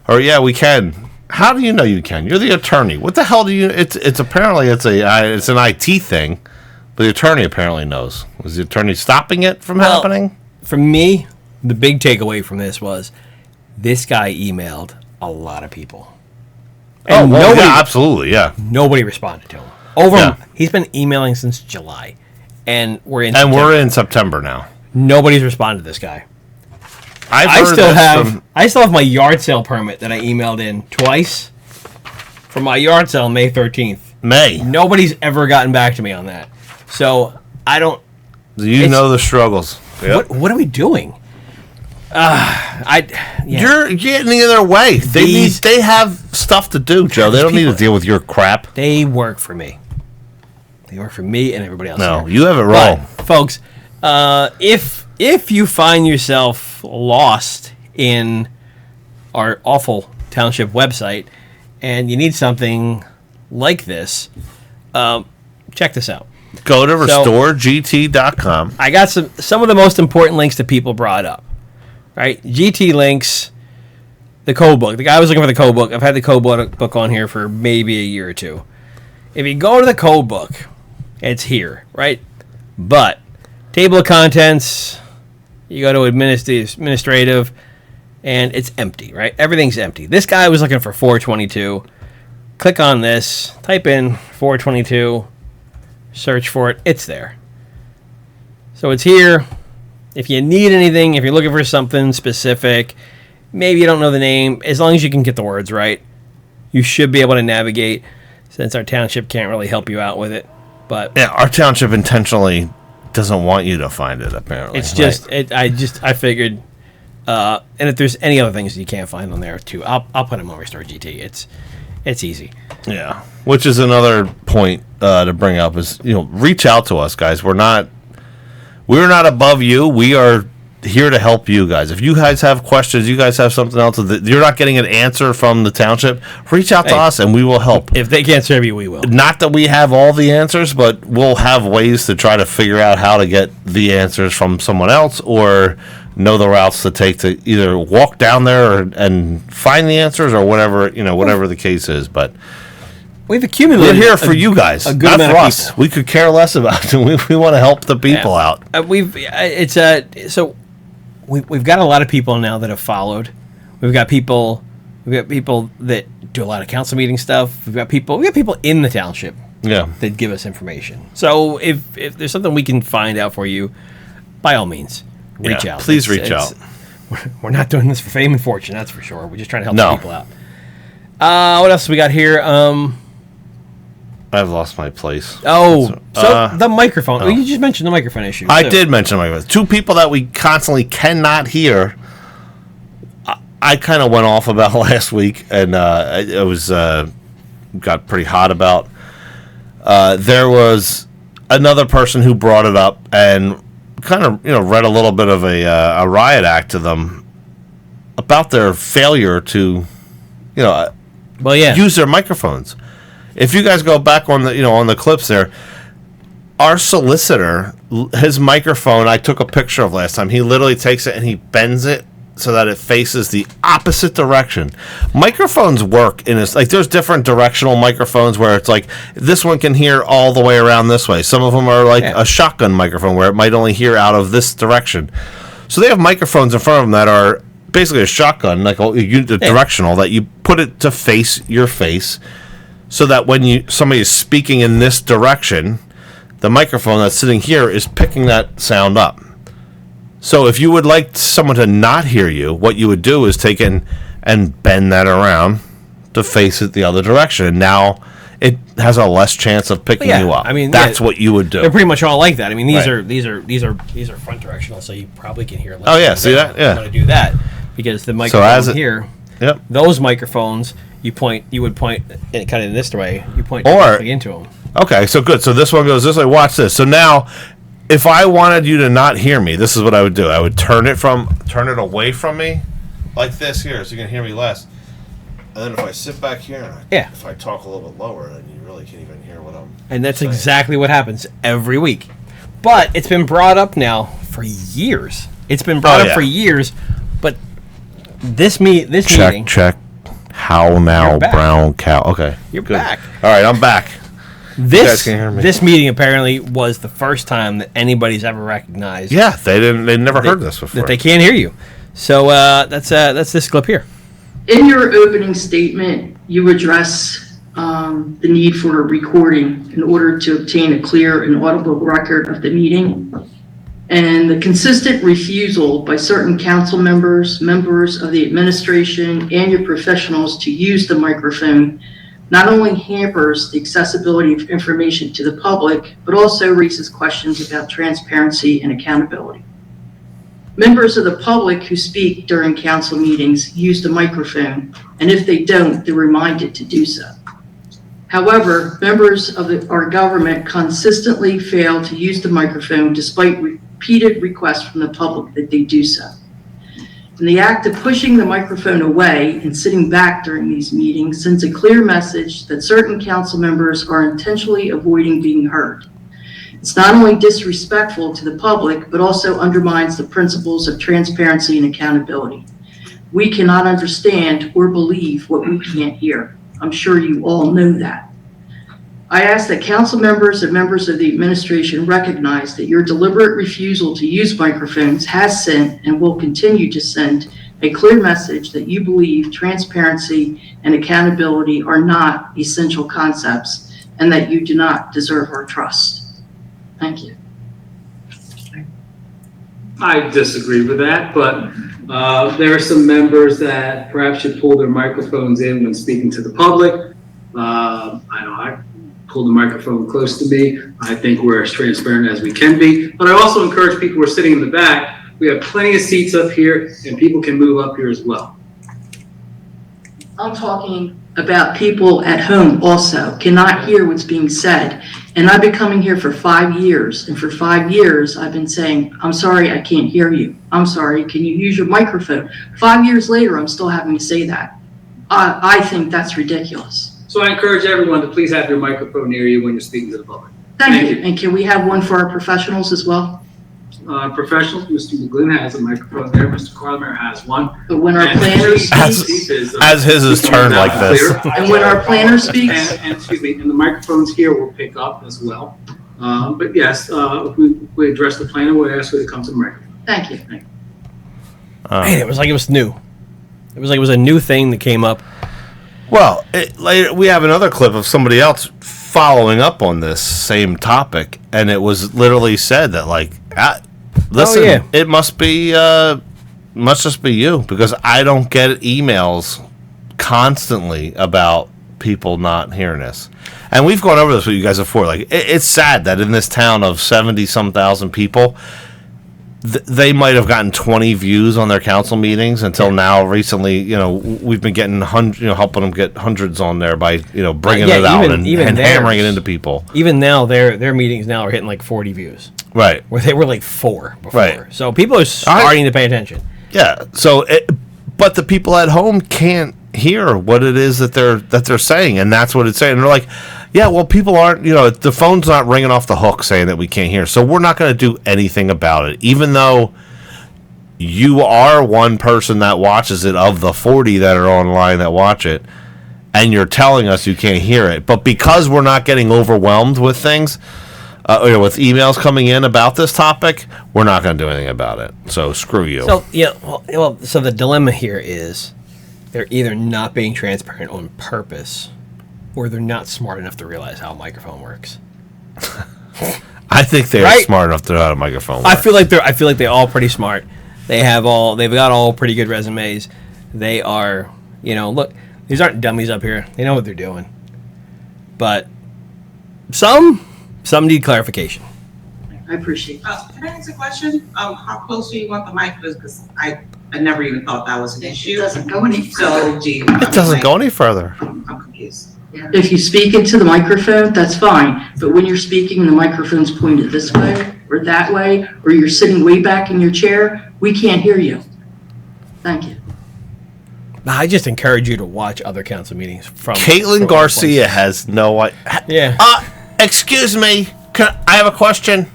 Or, yeah, we can. How do you know you can? You're the attorney. What the hell do you? It's apparently it's an IT thing, but the attorney apparently knows. Was the attorney stopping it from happening? For me, the big takeaway from this was this guy emailed a lot of people. And yeah, absolutely, yeah. Nobody responded to him. He's been emailing since July, and we're in September now. Nobody's responded to this guy. I still have my yard sale permit that I emailed in twice for my yard sale May 13th. Nobody's ever gotten back to me on that. So I don't. You know the struggles. Yep. What are we doing? You're getting in their way. They have stuff to do, Joe. They don't need to deal with your crap. They work for me. They work for me and everybody else. No, you have it wrong, folks. If you find yourself lost in our awful township website and you need something like this, check this out. Go to restoregt.com. I got some of the most important links that people brought up. Right? GT links, the code book. The guy was looking for the code book. I've had the code book on here for maybe a year or two. If you go to the code book, it's here, right? But table of contents, you go to administrative, and it's empty, right? Everything's empty. This guy was looking for 422. Click on this, type in 422, search for it. It's there. So it's here. If you need anything, if you're looking for something specific, maybe you don't know the name, as long as you can get the words right, you should be able to navigate, since our township can't really help you out with it. But yeah, our township intentionally doesn't want you to find it, apparently. It's just, right? I figured, and if there's any other things you can't find on there too, I'll put them on Restore GT. It's easy. Yeah. Which is another point to bring up is, reach out to us, guys. We're not above you. We are here to help you guys. If you guys have questions, you guys have something else that you're not getting an answer from the township, reach out to us and we will help. If they can't serve you, we will. Not that we have all the answers, but we'll have ways to try to figure out how to get the answers from someone else, or know the routes to take to either walk down there and find the answers, or whatever the case is. But we've accumulated. We're here for you guys, a good not amount for of us. people. We could care less about it. We want to help the people out. We've got a lot of people now that have followed. We've got people that do a lot of council meeting stuff. We've got people in the township. Yeah. That give us information. So if there's something we can find out for you, by all means, reach out. Please reach out. We're not doing this for fame and fortune, that's for sure. We're just trying to help the people out. What else we got here? I've lost my place. The microphone. Oh. You just mentioned the microphone issue. I did mention the microphone. Two people that we constantly cannot hear. I kind of went off about last week, and it was got pretty hot about. There was another person who brought it up, and kind of read a little bit of a riot act to them about their failure to use their microphones. If you guys go back on the clips there, our solicitor, his microphone, I took a picture of last time. He literally takes it and he bends it so that it faces the opposite direction. Microphones work in this, like, there's different directional microphones where it's like this one can hear all the way around this way. Some of them are like a shotgun microphone where it might only hear out of this direction. So they have microphones in front of them that are basically a shotgun, like directional, that you put it to face your face, so that when somebody is speaking in this direction, the microphone that's sitting here is picking that sound up. So if you would like someone to not hear you, what you would do is take in and bend that around to face it the other direction. And now it has a less chance of picking you up. I mean, that's what you would do. They're pretty much all like that. I mean, these are front directional, so you probably can hear less. Oh yeah, see that? Yeah. I'm going to do that because the microphone here, yep. Those microphones, you would point kind of in this way. You point directly into them. Okay, so good. So this one goes this way. Watch this. So now, if I wanted you to not hear me, this is what I would do. I would turn it away from me, like this here, so you can hear me less. And then if I sit back here, if I talk a little bit lower, then you really can't even hear what I'm And that's saying. exactly what happens every week. But it's been brought up now for years. It's been brought up for years. But this meeting. Check. How now, brown cow? Okay, You're good. back. All right, I'm back. You guys can hear me. This meeting apparently was the first time that anybody's ever recognized. Yeah, they never heard this before. That they can't hear you. So that's this clip here. In your opening statement, you address the need for a recording in order to obtain a clear and audible record of the meeting, and the consistent refusal by certain council members of the administration, and your professionals to use the microphone not only hampers the accessibility of information to the public, but also raises questions about transparency and accountability. Members of the public who speak during council meetings use the microphone, and if they don't, they're reminded to do so. However, members of our government consistently fail to use the microphone despite repeated requests from the public that they do so. And the act of pushing the microphone away and sitting back during these meetings sends a clear message that certain council members are intentionally avoiding being heard. It's not only disrespectful to the public, but also undermines the principles of transparency and accountability. We cannot understand or believe what we can't hear. I'm sure you all know that. I ask that council members and members of the administration recognize that your deliberate refusal to use microphones has sent and will continue to send a clear message that you believe transparency and accountability are not essential concepts and that you do not deserve our trust. Thank you. I disagree with that, but there are some members that perhaps should pull their microphones in when speaking to the public. I know I pull the microphone close to me. I think we're as transparent as we can be, but I also encourage people who are sitting in the back. We have plenty of seats up here and people can move up here as well. I'm talking about people at home also cannot hear what's being said. And I've been coming here for 5 years, and for 5 years I've been saying, I'm sorry, I can't hear you. I'm sorry, can you use your microphone? 5 years later, I'm still having to say that. I think that's ridiculous. So I encourage everyone to please have your microphone near you when you're speaking to the public. Thank you. And can we have one for our professionals as well? Professionals, Mr. McGlynn has a microphone there. Mr. Carlmer has one. But when our planner speaks, as his is turned like this. and when our planner speaks, and excuse me, and the microphones here will pick up as well. But yes, if we address the planner, we'll ask you to come to the microphone. thank you. Man, it was like it was new. It was like it was a new thing that came up. Well, later we have another clip of somebody else following up on this same topic, and it was literally said that, like, listen, it must just be you, because I don't get emails constantly about people not hearing this. And we've gone over this with you guys before. Like, it's sad that in this town of 70-some thousand people, they might have gotten 20 views on their council meetings until now. Recently, we've been getting helping them get hundreds on there by bringing it out and hammering it into people. Even now, their meetings now are hitting like 40 views. Right. where they were like 4 before. Right. So people are starting to pay attention. Yeah. So, but the people at home can't hear what it is that they're saying, and that's what it's saying. And they're like, yeah, well, people aren't, the phone's not ringing off the hook saying that we can't hear, so we're not going to do anything about it, even though you are one person that watches it of the 40 that are online that watch it, and you're telling us you can't hear it. But because we're not getting overwhelmed with things, with emails coming in about this topic, we're not going to do anything about it. So screw you. So so the dilemma here is they're either not being transparent on purpose, or they're not smart enough to realize how a microphone works. I think they're smart enough to know how a microphone works. I feel like they're all pretty smart. They've got all pretty good resumes. They are, look, these aren't dummies up here. They know what they're doing. But some need clarification. I appreciate that. Can I ask a question? How close do you want the mic? Because I never even thought that was an issue. It doesn't go any So, It doesn't go any further. I'm confused. If you speak into the microphone, that's fine, but when you're speaking and the microphone's pointed this way, or that way, or you're sitting way back in your chair, we can't hear you. Thank you. I just encourage you to watch other council meetings from Caitlin Garcia has no idea. Yeah. Excuse me, I have a question.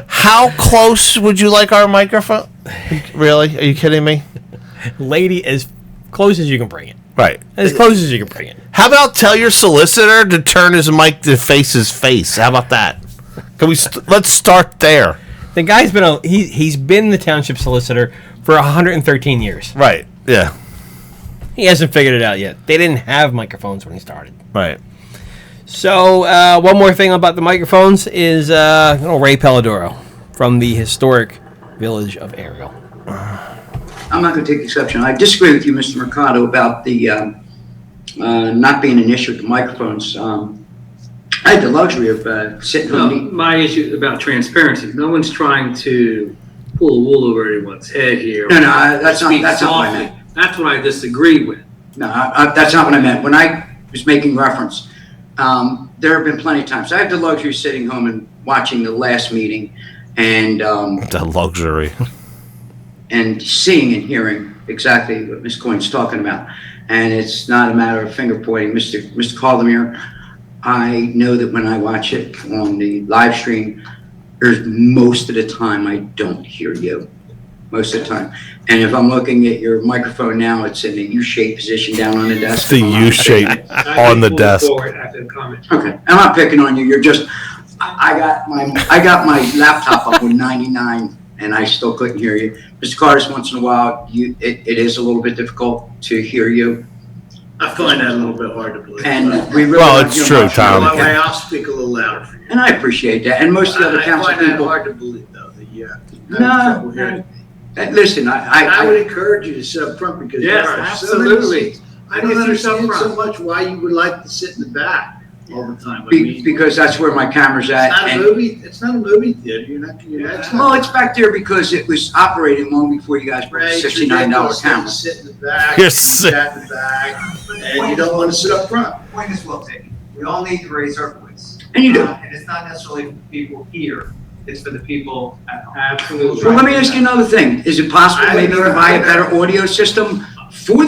How close would you like our microphone? Really? Are you kidding me? Lady, as close as you can bring it. Right. As close as you can bring it. How about tell your solicitor to turn his mic to face his face? How about that? Can we let's start there. The guy's been he's been the township solicitor for 113 years. Right. Yeah. He hasn't figured it out yet. They didn't have microphones when he started. Right. So one more thing about the microphones is Ray Pelladoro from the historic village of Ariel. I'm not going to take exception. I disagree with you, Mr. Mercado, about the not being an issue with the microphones. I had the luxury of sitting home. My issue about transparency. No one's trying to pull the wool over anyone's head here. No, that's not what I meant. That's what I disagree with. No, that's not what I meant. When I was making reference, there have been plenty of times. I had the luxury of sitting home and watching the last meeting, and the luxury. And seeing and hearing exactly what Ms. Coyne's talking about. And it's not a matter of finger pointing. Mr. Caldermere, I know that when I watch it on the live stream, there's most of the time I don't hear you. Most of the time. And if I'm looking at your microphone now, it's in a U-shaped position down on the desk. The U-shape on the desk. Okay, I'm not picking on you. You're just, I got my laptop up with 99 and I still couldn't hear you. Mr. Cardis, once in a while, it is a little bit difficult to hear you. I find that a little bit hard to believe. And we really it's true, Tom. I'll speak a little louder for you. And I appreciate that. And most of the other council people. I find that hard to believe, though, that you have trouble hearing. Listen, I would encourage you to sit up front because yes, absolutely. I don't understand so much why you would like to sit in the back all the time. Because that's where my camera's at. It's not a movie theater. You're not. Well, it's back there because it was operating long before you guys brought a $69 camera. Sit in the back. You're sick. In the back, and you don't want to sit up front. Point is well taken. We all need to raise our voice. And you do. And it's not necessarily for people here. It's for the people at home. Absolutely. Well, let me ask you another thing. Is it possible maybe to buy a better audio system for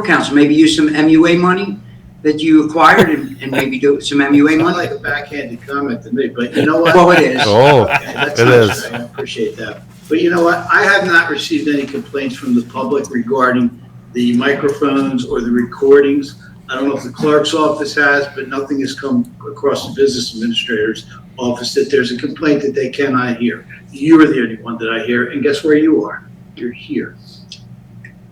council? Maybe use some MUA money that you acquired and maybe do it with some MUA It's not money? like a backhanded comment to me, but you know what? Well, it is. Oh, That's it nice. is. I appreciate that. But you know what? I have not received any complaints from the public regarding the microphones or the recordings. I don't know if the clerk's office has, but nothing has come across the business administrator's office that there's a complaint that they cannot hear. You are the only one that I hear, and guess where you are? You're here.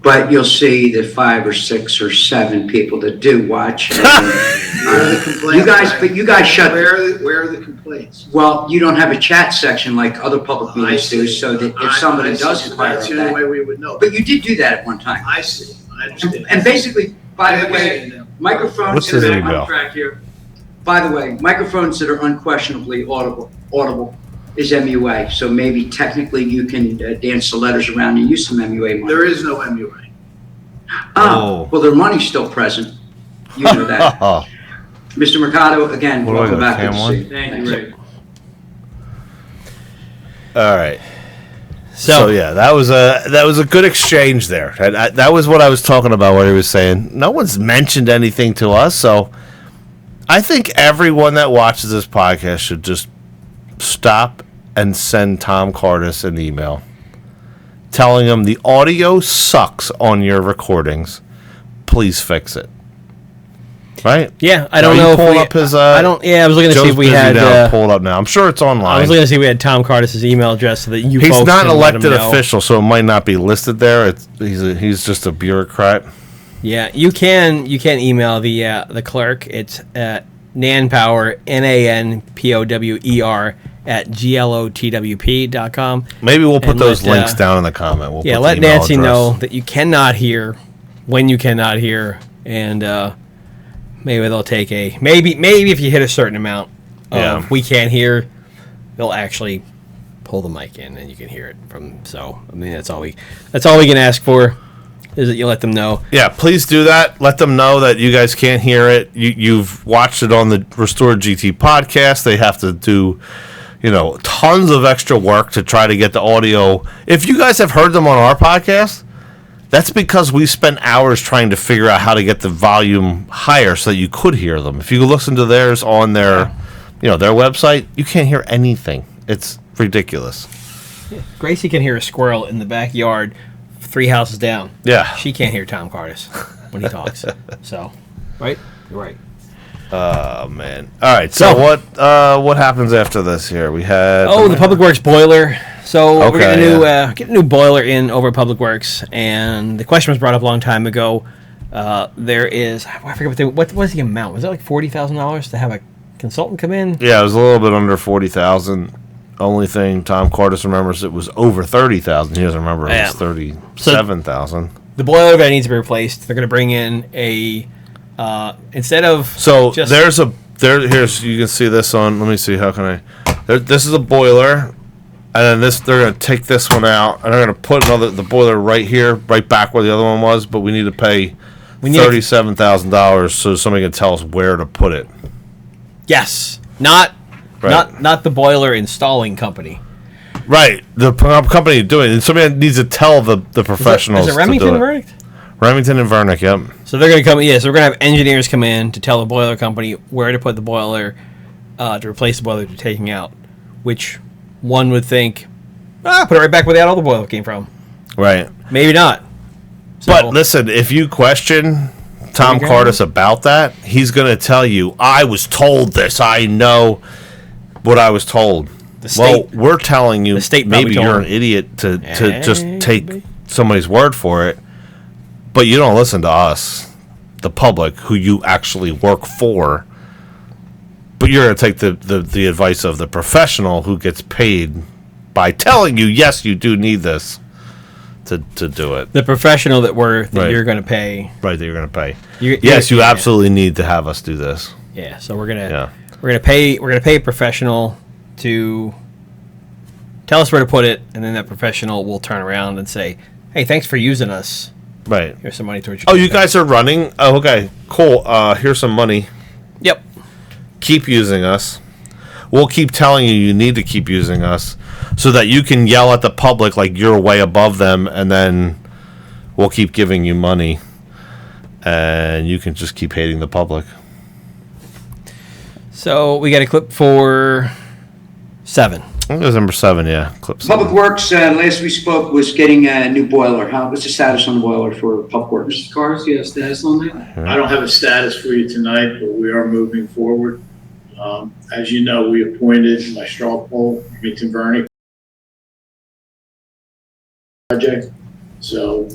But you'll see the 5 or 6 or 7 people that do watch. Where are the complaints? You guys shut. Where are the complaints? Well, you don't have a chat section like other public meetings do, so that if somebody does inquire That's of the only way that. we would know. But you did do that at one time. I see. I understand. And basically, by the I way, understand microphones. What's his email? By the way, microphones that are unquestionably audible is MUA. So maybe technically you can dance the letters around and use some MUA money. There is no MUA. Oh, well, their money's still present. You know that. Mr. Mercado, again, What do I welcome got, back. Good Cam to one? see you. Thank you, Ray. All right. So yeah, that was a good exchange there. That was what I was talking about. What he was saying. No one's mentioned anything to us, so I think everyone that watches this podcast should just stop and send Tom Cardis an email telling him the audio sucks on your recordings. Please fix it. Right? Yeah, I don't know if we... Up his, I don't... Yeah, I was looking to see if we had... Pull it up now. I'm sure it's online. I was looking to see if we had Tom Cardis' email address so that you He's folks not can an let him elected know. official, so it might not be listed there. He's just a bureaucrat. Yeah, you can email the clerk. It's nanpower, NANPOWER, at glotwp.com. Maybe we'll put those links down in the comment. We'll put let the email Nancy address. know that you cannot hear when you cannot hear, and maybe they'll take maybe if you hit a certain amount of we can't hear, they'll actually pull the mic in and you can hear it from. So I mean that's all we can ask for is that you let them know. Yeah, please do that. Let them know that you guys can't hear it. You've watched it on the Restored GT podcast. They have to do tons of extra work to try to get the audio. If you guys have heard them on our podcast, that's because we spent hours trying to figure out how to get the volume higher so that you could hear them. If you listen to theirs on their website, you can't hear anything. It's ridiculous. Yeah. Gracie can hear a squirrel in the backyard 3 houses down. Yeah. She can't hear Tom Cardis when he talks. So, right? You're right. Oh, man. All right, so what happens after this here? We had... the Public Works boiler. So we're going to get a new boiler in over Public Works, and the question was brought up a long time ago. There is... I forget what was the amount? Was it like $40,000 to have a consultant come in? Yeah, it was a little bit under $40,000. Only thing Tom Cardis remembers it was over $30,000. He doesn't remember it was $37,000. The boiler that needs to be replaced. They're going to bring in a... instead of here's you can see this on. Let me see, how can I? This is a boiler, and then they're gonna take this one out, and they're gonna put the boiler right here, right back where the other one was. But we need to pay $37,000 so somebody can tell us where to put it. Yes, not the boiler installing company. Right, the company doing it. And somebody needs to tell the professionals. Is it Remington and Vernick? Remington and Vernick, yep. So they're going to come. Yeah, so we're going to have engineers come in to tell the boiler company where to put the boiler to replace the boiler they're taking out. Which one would think, put it right back where the other boiler came from. Right. Maybe not. So, but listen, if you question Tom Cardis about that, he's going to tell you, I was told this. I know what I was told. We're telling you, maybe you're an idiot to just take somebody's word for it. But you don't listen to us, the public, who you actually work for. But you're going to take the advice of the professional who gets paid by telling you, yes, you do need this to do it. The professional that you're going to pay. Right, that you're going to pay. Yes, you absolutely need to have us do this. Yeah, so we're gonna pay a professional to tell us where to put it, and then that professional will turn around and say, "Hey, thanks for using us. Right. Here's some money towards your you guys are running? Oh, okay. Cool. Here's some money. Yep. Keep using us. We'll keep telling you need to keep using us so that you can yell at the public like you're way above them, and then we'll keep giving you money, and you can just keep hating the public." So we got a clip for 7. I think it was number 7, yeah. Clip 7. Public Works, last we spoke, was getting a new boiler. What's the status on the boiler for Public Works? Mr. Cardis, you have a status on that? I don't have a status for you tonight, but we are moving forward. As you know, we appointed my straw poll, Remington Vernick project. So,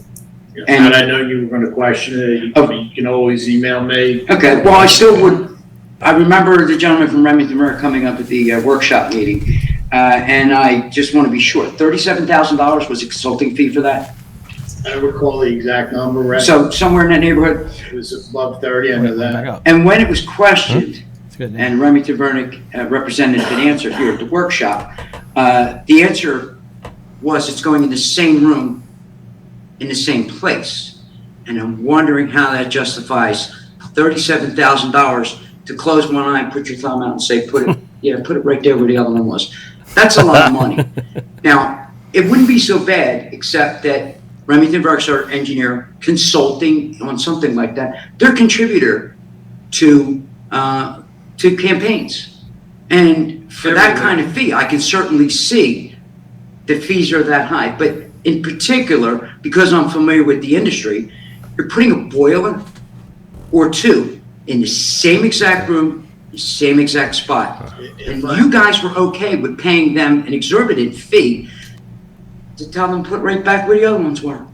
and I know you were going to question it. You can always email me. Okay, well, I still would. I remember the gentleman from Remington Vernick coming up at the workshop meeting, and I just want to be sure. $37,000 was a consulting fee for that? I don't recall the exact number. Right? So somewhere in that neighborhood? It was above 30, I know that. And when it was questioned, and Remington Vernick representative had answered here at the workshop, the answer was it's going in the same room, in the same place. And I'm wondering how that justifies $37,000 to close one eye and put your thumb out and say, put it Yeah, put it right there where the other one was. That's a lot of money. Now, it wouldn't be so bad, except that Remington Burke's our engineer consulting on something like that. They're a contributor to campaigns. And for that kind of fee, I can certainly see the fees are that high. But in particular, because I'm familiar with the industry, you're putting a boiler or two in the same exact room, the same exact spot. And you guys were okay with paying them an exorbitant fee to tell them to put right back where the other ones were.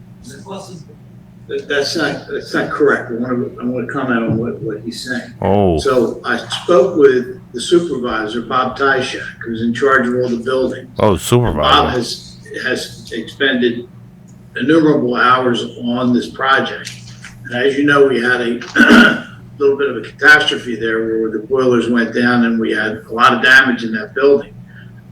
That's not correct. I want to comment on what he's saying. Oh. So I spoke with the supervisor, Bob Tyshak, who's in charge of all the buildings. Oh, supervisor. Bob has expended innumerable hours on this project. And as you know, we had a little bit of a catastrophe there where the boilers went down and we had a lot of damage in that building.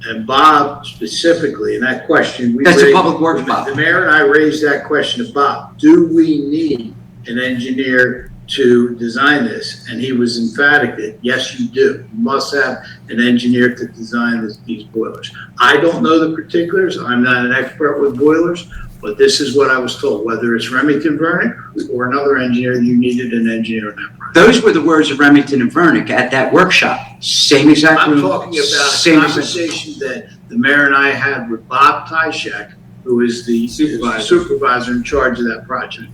And Bob specifically, in that question, That's a public works, Bob. The mayor and I raised that question to Bob. Do we need an engineer to design this? And he was emphatic that, yes, you do. You must have an engineer to design these boilers. I don't know the particulars. I'm not an expert with boilers, but this is what I was told. Whether it's Remington Vernick or another engineer, you needed an engineer on that project. Those were the words of Remington and Vernick at that workshop. Same exact room. I'm talking about a conversation that the mayor and I had with Bob Tyshak, who is the supervisor in charge of that project.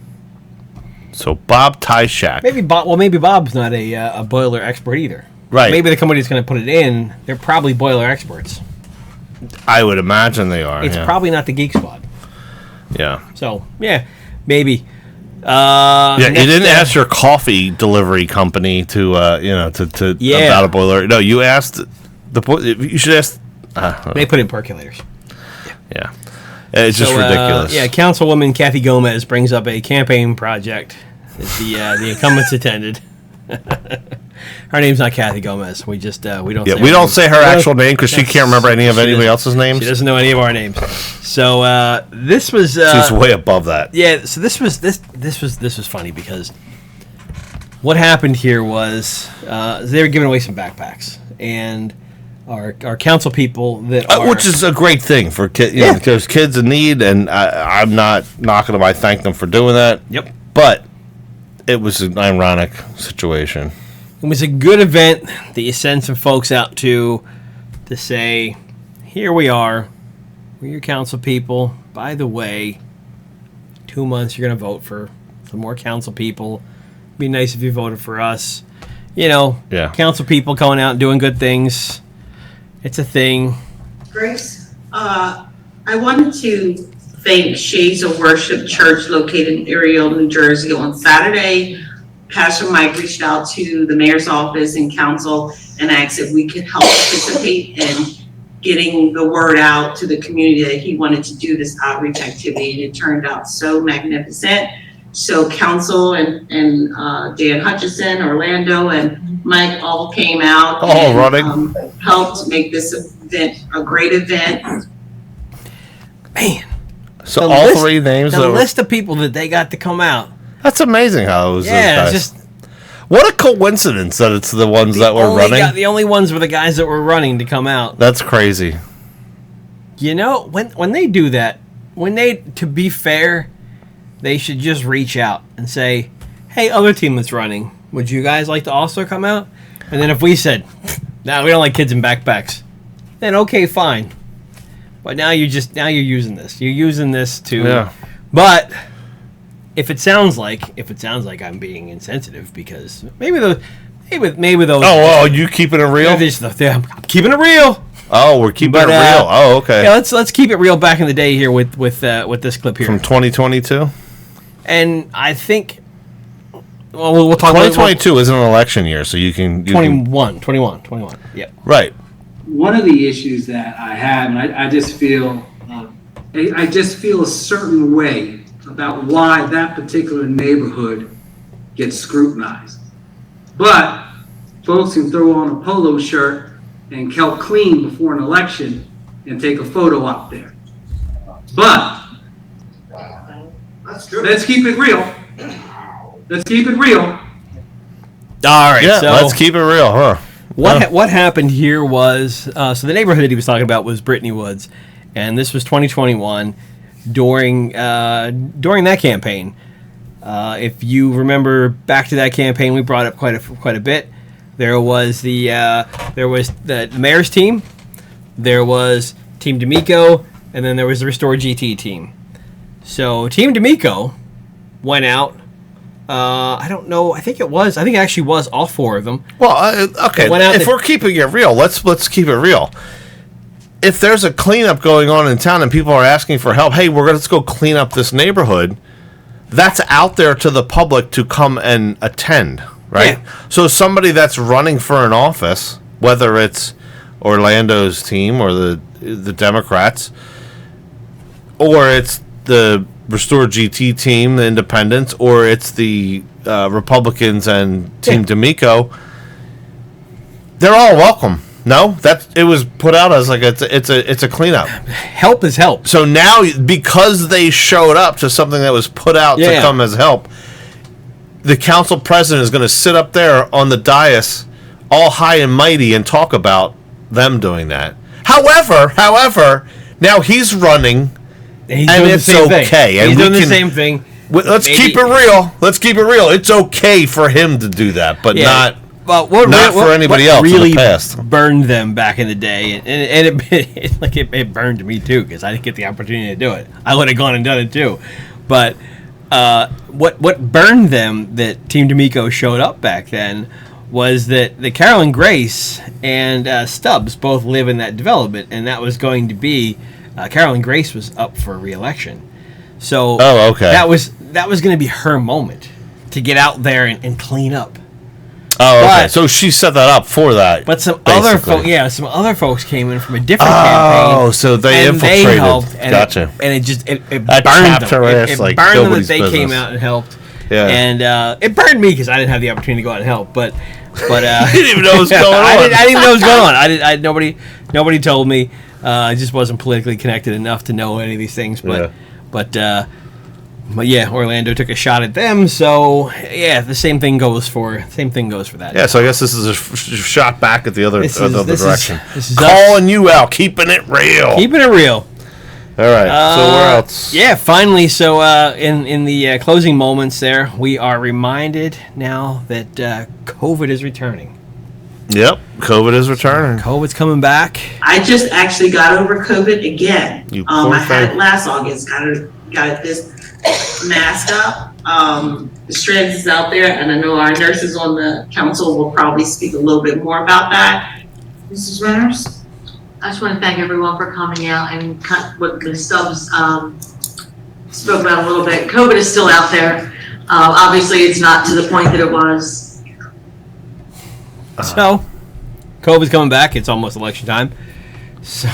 So Bob Tyshak. Maybe Bob's not a boiler expert either. Right. Maybe the company that's going to put it in, they're probably boiler experts. I would imagine they are. It's probably not the Geek Squad. Yeah. So, yeah, maybe. Yeah, you didn't ask your coffee delivery company to about a boiler. No, you asked you should ask. They put in percolators. Yeah. It's just ridiculous. Councilwoman Keithg Gomez brings up a campaign project that the incumbents attended. Her name's not Keithg Gomez. We just we don't. Yeah, we don't say her actual name because she can't remember any of anybody else's names. She doesn't know any of our names. So this was. She's way above that. Yeah. So this was funny because what happened here was they were giving away some backpacks, and our council people that which is a great thing for kids. You know, there's kids in need, and I'm not knocking them. I thank them for doing that. Yep. But it was an ironic situation. It was a good event that you send some folks out to say, here we are. We're your council people. By the way, 2 months you're going to vote for some more council people. It'd be nice if you voted for us. You know, council people going out and doing good things. It's a thing. Grace, I wanted to thank Shades of Worship Church located in Ariel, New Jersey. On Saturday, Pastor Mike reached out to the mayor's office and council and asked if we could help participate in getting the word out to the community that he wanted to do this outreach activity, and it turned out so magnificent. So council and Dan Hutchison, Orlando, and Mike all came out and helped make this event a great event. Man. So all three names. The list of people that they got to come out. That's amazing how it was. Yeah, just what a coincidence that it's the ones that were running. The only ones were the guys that were running to come out. That's crazy. You know, when they do that, to be fair, they should just reach out and say, "Hey, other team that's running, would you guys like to also come out?" And then if we said, "No, we don't like kids in backpacks," then okay, fine. But now you're using this. You're using this to. Yeah. But if it sounds like I'm being insensitive because maybe those. Oh, you keeping it real? I'm keeping it real. Oh, we're keeping it real. Oh, okay. Yeah, let's keep it real. Back in the day here with this clip here from 2022. And I think. Well, we'll talk. 2022 isn't an election year, so you can. 21. Yep. Right. One of the issues that I have, and I just feel a certain way about why that particular neighborhood gets scrutinized. But folks can throw on a polo shirt and kelp clean before an election and take a photo out there. But let's keep it real. Let's keep it real. All right. Yeah, let's keep it real, huh? What happened here was so the neighborhood that he was talking about was Brittany Woods, and this was 2021 during that campaign. If you remember back to that campaign, we brought up quite a bit. There was the mayor's team, there was Team D'Amico, and then there was the Restore GT team. So Team D'Amico went out. I don't know. I think it actually was all four of them. Well, okay. If we're keeping it real, let's keep it real. If there's a cleanup going on in town and people are asking for help, hey, let's go clean up this neighborhood. That's out there to the public to come and attend, right? Yeah. So somebody that's running for an office, whether it's Orlando's team or the Democrats, or it's the Restore GT team, the Independents, or it's the Republicans and Team D'Amico, they're all welcome. No, it was put out as like it's a cleanup. Help is help. So now, because they showed up to something that was put out to come as help, the council president is going to sit up there on the dais, all high and mighty, and talk about them doing that. However, now he's running, and it's okay. And he's doing the same thing. Let's keep it real. It's okay for him to do that, but not. Well, not for anybody else really in the past. Burned them back in the day, and it burned me too because I didn't get the opportunity to do it. I would have gone and done it too, but what burned them that Team D'Amico showed up back then was that the Carolyn Grace and Stubbs both live in that development, and that was going to be Carolyn Grace was up for re-election, so that was going to be her moment to get out there and clean up. Oh, okay. So she set that up for that. But some other folks came in from a different campaign. Oh, so they infiltrated. They helped, and gotcha. it burned them. It burned them that they came out and helped. Yeah. And it burned me because I didn't have the opportunity to go out and help. But I didn't even know what was going on. I didn't even know what was going on. Nobody told me. I just wasn't politically connected enough to know any of these things. But yeah, Orlando took a shot at them, so yeah, the same thing goes for that. Yeah, so I guess this is a shot back at the other direction. Calling you out, keeping it real. All right, so where else? Yeah, finally, so in the closing moments there, we are reminded now that COVID is returning. Yep, COVID is returning. COVID's coming back. I just actually got over COVID again. I had it last August. Got this mask up. The strength is out there, and I know our nurses on the council will probably speak a little bit more about that. Mrs. Reynolds? I just want to thank everyone for coming out and what Ms. Stubbs spoke about a little bit. COVID is still out there. Obviously, it's not to the point that it was. So, COVID's coming back. It's almost election time. So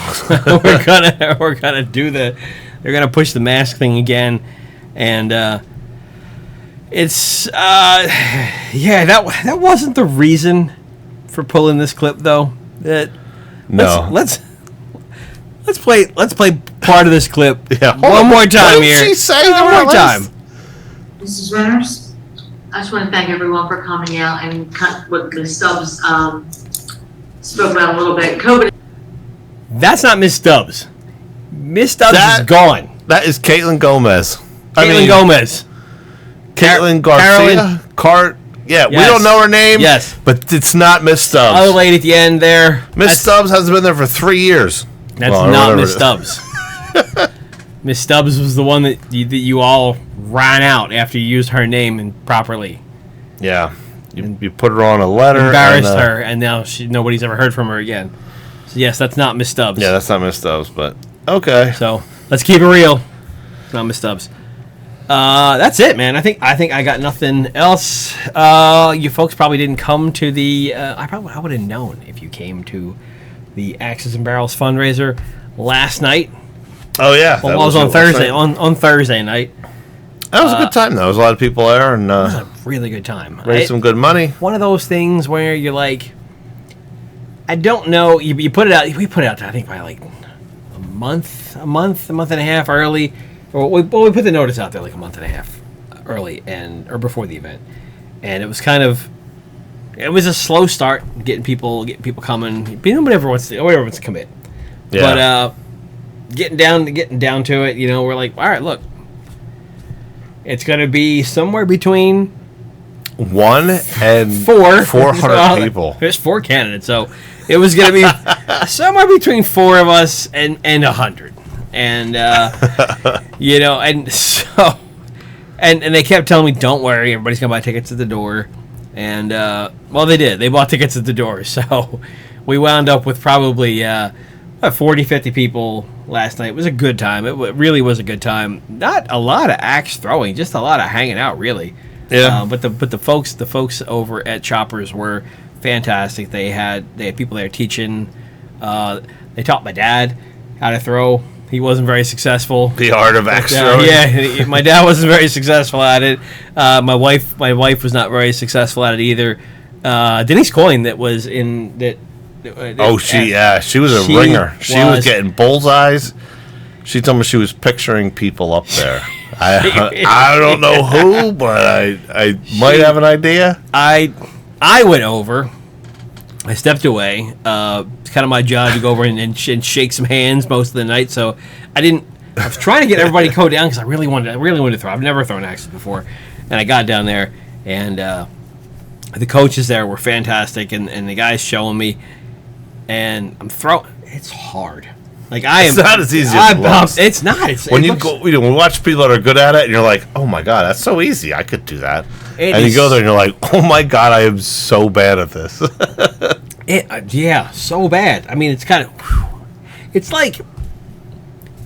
we're gonna do they're gonna push the mask thing again. And it's that wasn't the reason for pulling this clip though. Let's play part of this clip one more time here. What did she say? One more time. Mrs. Reynolds? I just want to thank everyone for coming out and what Ms. Stubbs spoke about a little bit. COVID. That's not Ms. Stubbs. Ms. Stubbs is gone. That is Caitlin Gomez. Caitlin Garcia? Yes. We don't know her name. Yes. But it's not Miss Stubbs. Other lady at the end there. Miss Stubbs hasn't been there for 3 years. That's not Miss Stubbs. Miss Stubbs was the one that you all ran out after you used her name improperly. Yeah. You put her on a letter. Embarrassed her, and now nobody's ever heard from her again. So yes, that's not Miss Stubbs. Yeah, that's not Miss Stubbs, but okay. So let's keep it real. It's not Miss Stubbs. That's it, man. I think I got nothing else. You folks probably didn't come to the. I would have known if you came to the Axes and Barrels fundraiser last night. Oh yeah, well, it was on Thursday. On Thursday night. That was a good time though. There was a lot of people there, and it was a really good time. Raised some good money. One of those things where you're like, I don't know. You put it out. We put it out. I think by like a month and a half early. We put the notice out there like a month and a half early or before the event, and it was kind of it was a slow start getting people coming. Nobody ever wants to commit. Yeah. But getting down to it, we're like, all right, look, it's going to be somewhere between 1 and 400 people. There's 4 candidates, so it was going to be somewhere between 4 of us and 100, and and so and they kept telling me, don't worry, everybody's going to buy tickets at the door, and well, they did. They bought tickets at the door, so we wound up with probably 40, 50 people last night. It was a good time. It really was a good time. Not a lot of axe throwing, just a lot of hanging out, really. Yeah. But the folks over at Choppers were fantastic. They had people there teaching. They taught my dad how to throw. He wasn't very successful. The art of axe throwing. Yeah, my dad wasn't very successful at it. My wife was not very successful at it either. Denise Coyne she was a ringer. She was getting bullseyes. She told me she was picturing people up there. I don't know who, but I might have an idea. I went over. I stepped away. It's kind of my job to go over and shake some hands most of the night. So I was trying to get everybody to go down because I really wanted to throw. I've never thrown axes before, and I got down there, and the coaches there were fantastic, and the guys showing me, and I'm throwing. It's hard. Like it's not as easy as it looks. It's not. We watch people that are good at it, and you're like, oh my god, that's so easy. I could do that. And you go there, and you're like, oh my god, I am so bad at this. Yeah, so bad. I mean, it's kind of. It's like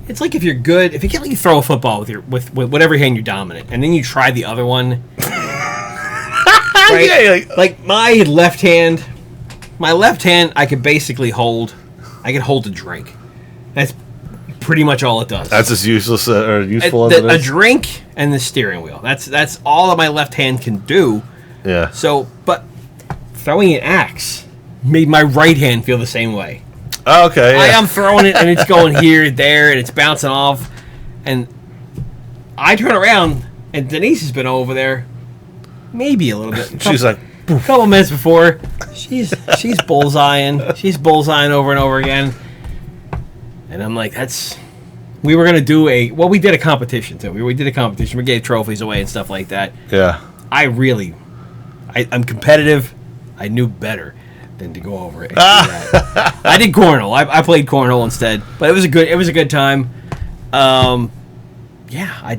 if you're good, if you can't throw a football with whatever hand you're dominant, and then you try the other one. Right? Yeah, like my left hand, I could basically hold. I could hold a drink. That's pretty much all it does. That's as useless or useful as it is. A drink and the steering wheel. That's all that my left hand can do. Yeah. So, but throwing an axe made my right hand feel the same way. Okay. Yeah. I am throwing it and it's going here, there, and it's bouncing off, and I turn around and Denise has been over there, maybe a little bit. She's like. A couple minutes before, she's bullseyeing. She's bullseyeing over and over again. And I'm like, we were going to do we did a competition too. We did a competition. We gave trophies away and stuff like that. Yeah. I'm competitive. I knew better than to go over it. And do that. I did cornhole. I played cornhole instead. But it was a good time. Yeah, I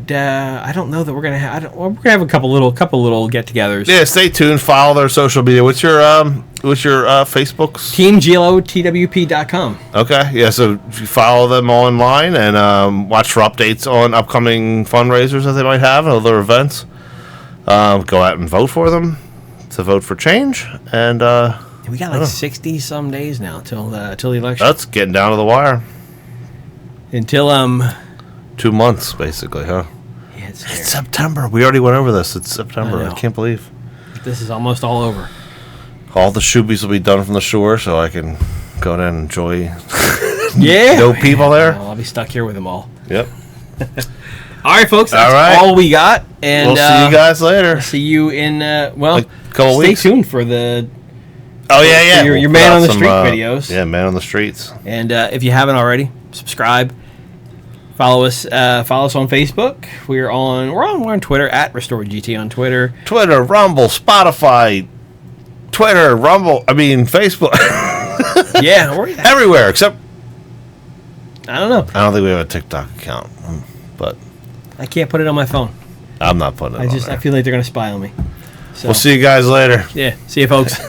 don't know that we're gonna have. We're gonna have a couple little get-togethers. Yeah, stay tuned. Follow their social media. What's your Facebooks? TeamGLOTWP.com. Okay, yeah. So if you follow them online and watch for updates on upcoming fundraisers that they might have and other events. Go out and vote for them. It's a vote for change, and we got like 60 some days now till the election. That's getting down to the wire. Until 2 months, basically, huh? Yeah, it's September. We already went over this. It's September. I can't believe. This is almost all over. All the shoobies will be done from the shore, so I can go down and enjoy. Yeah. No people there. I'll be stuck here with them all. Yep. All right, folks. That's all we got. And we'll see you guys later. See you in a couple weeks. Stay tuned for the. Oh yeah. Your man on the street videos. Yeah, man on the streets. And if you haven't already, subscribe. Follow us on Facebook. We're on Twitter at RestoredGT on Twitter. Twitter, Rumble, Spotify, Facebook. Yeah, we're everywhere except. I don't know. I don't think we have a TikTok account, but I can't put it on my phone. I'm not putting it on there. I feel like they're gonna spy on me. So. We'll see you guys later. Yeah, see you folks.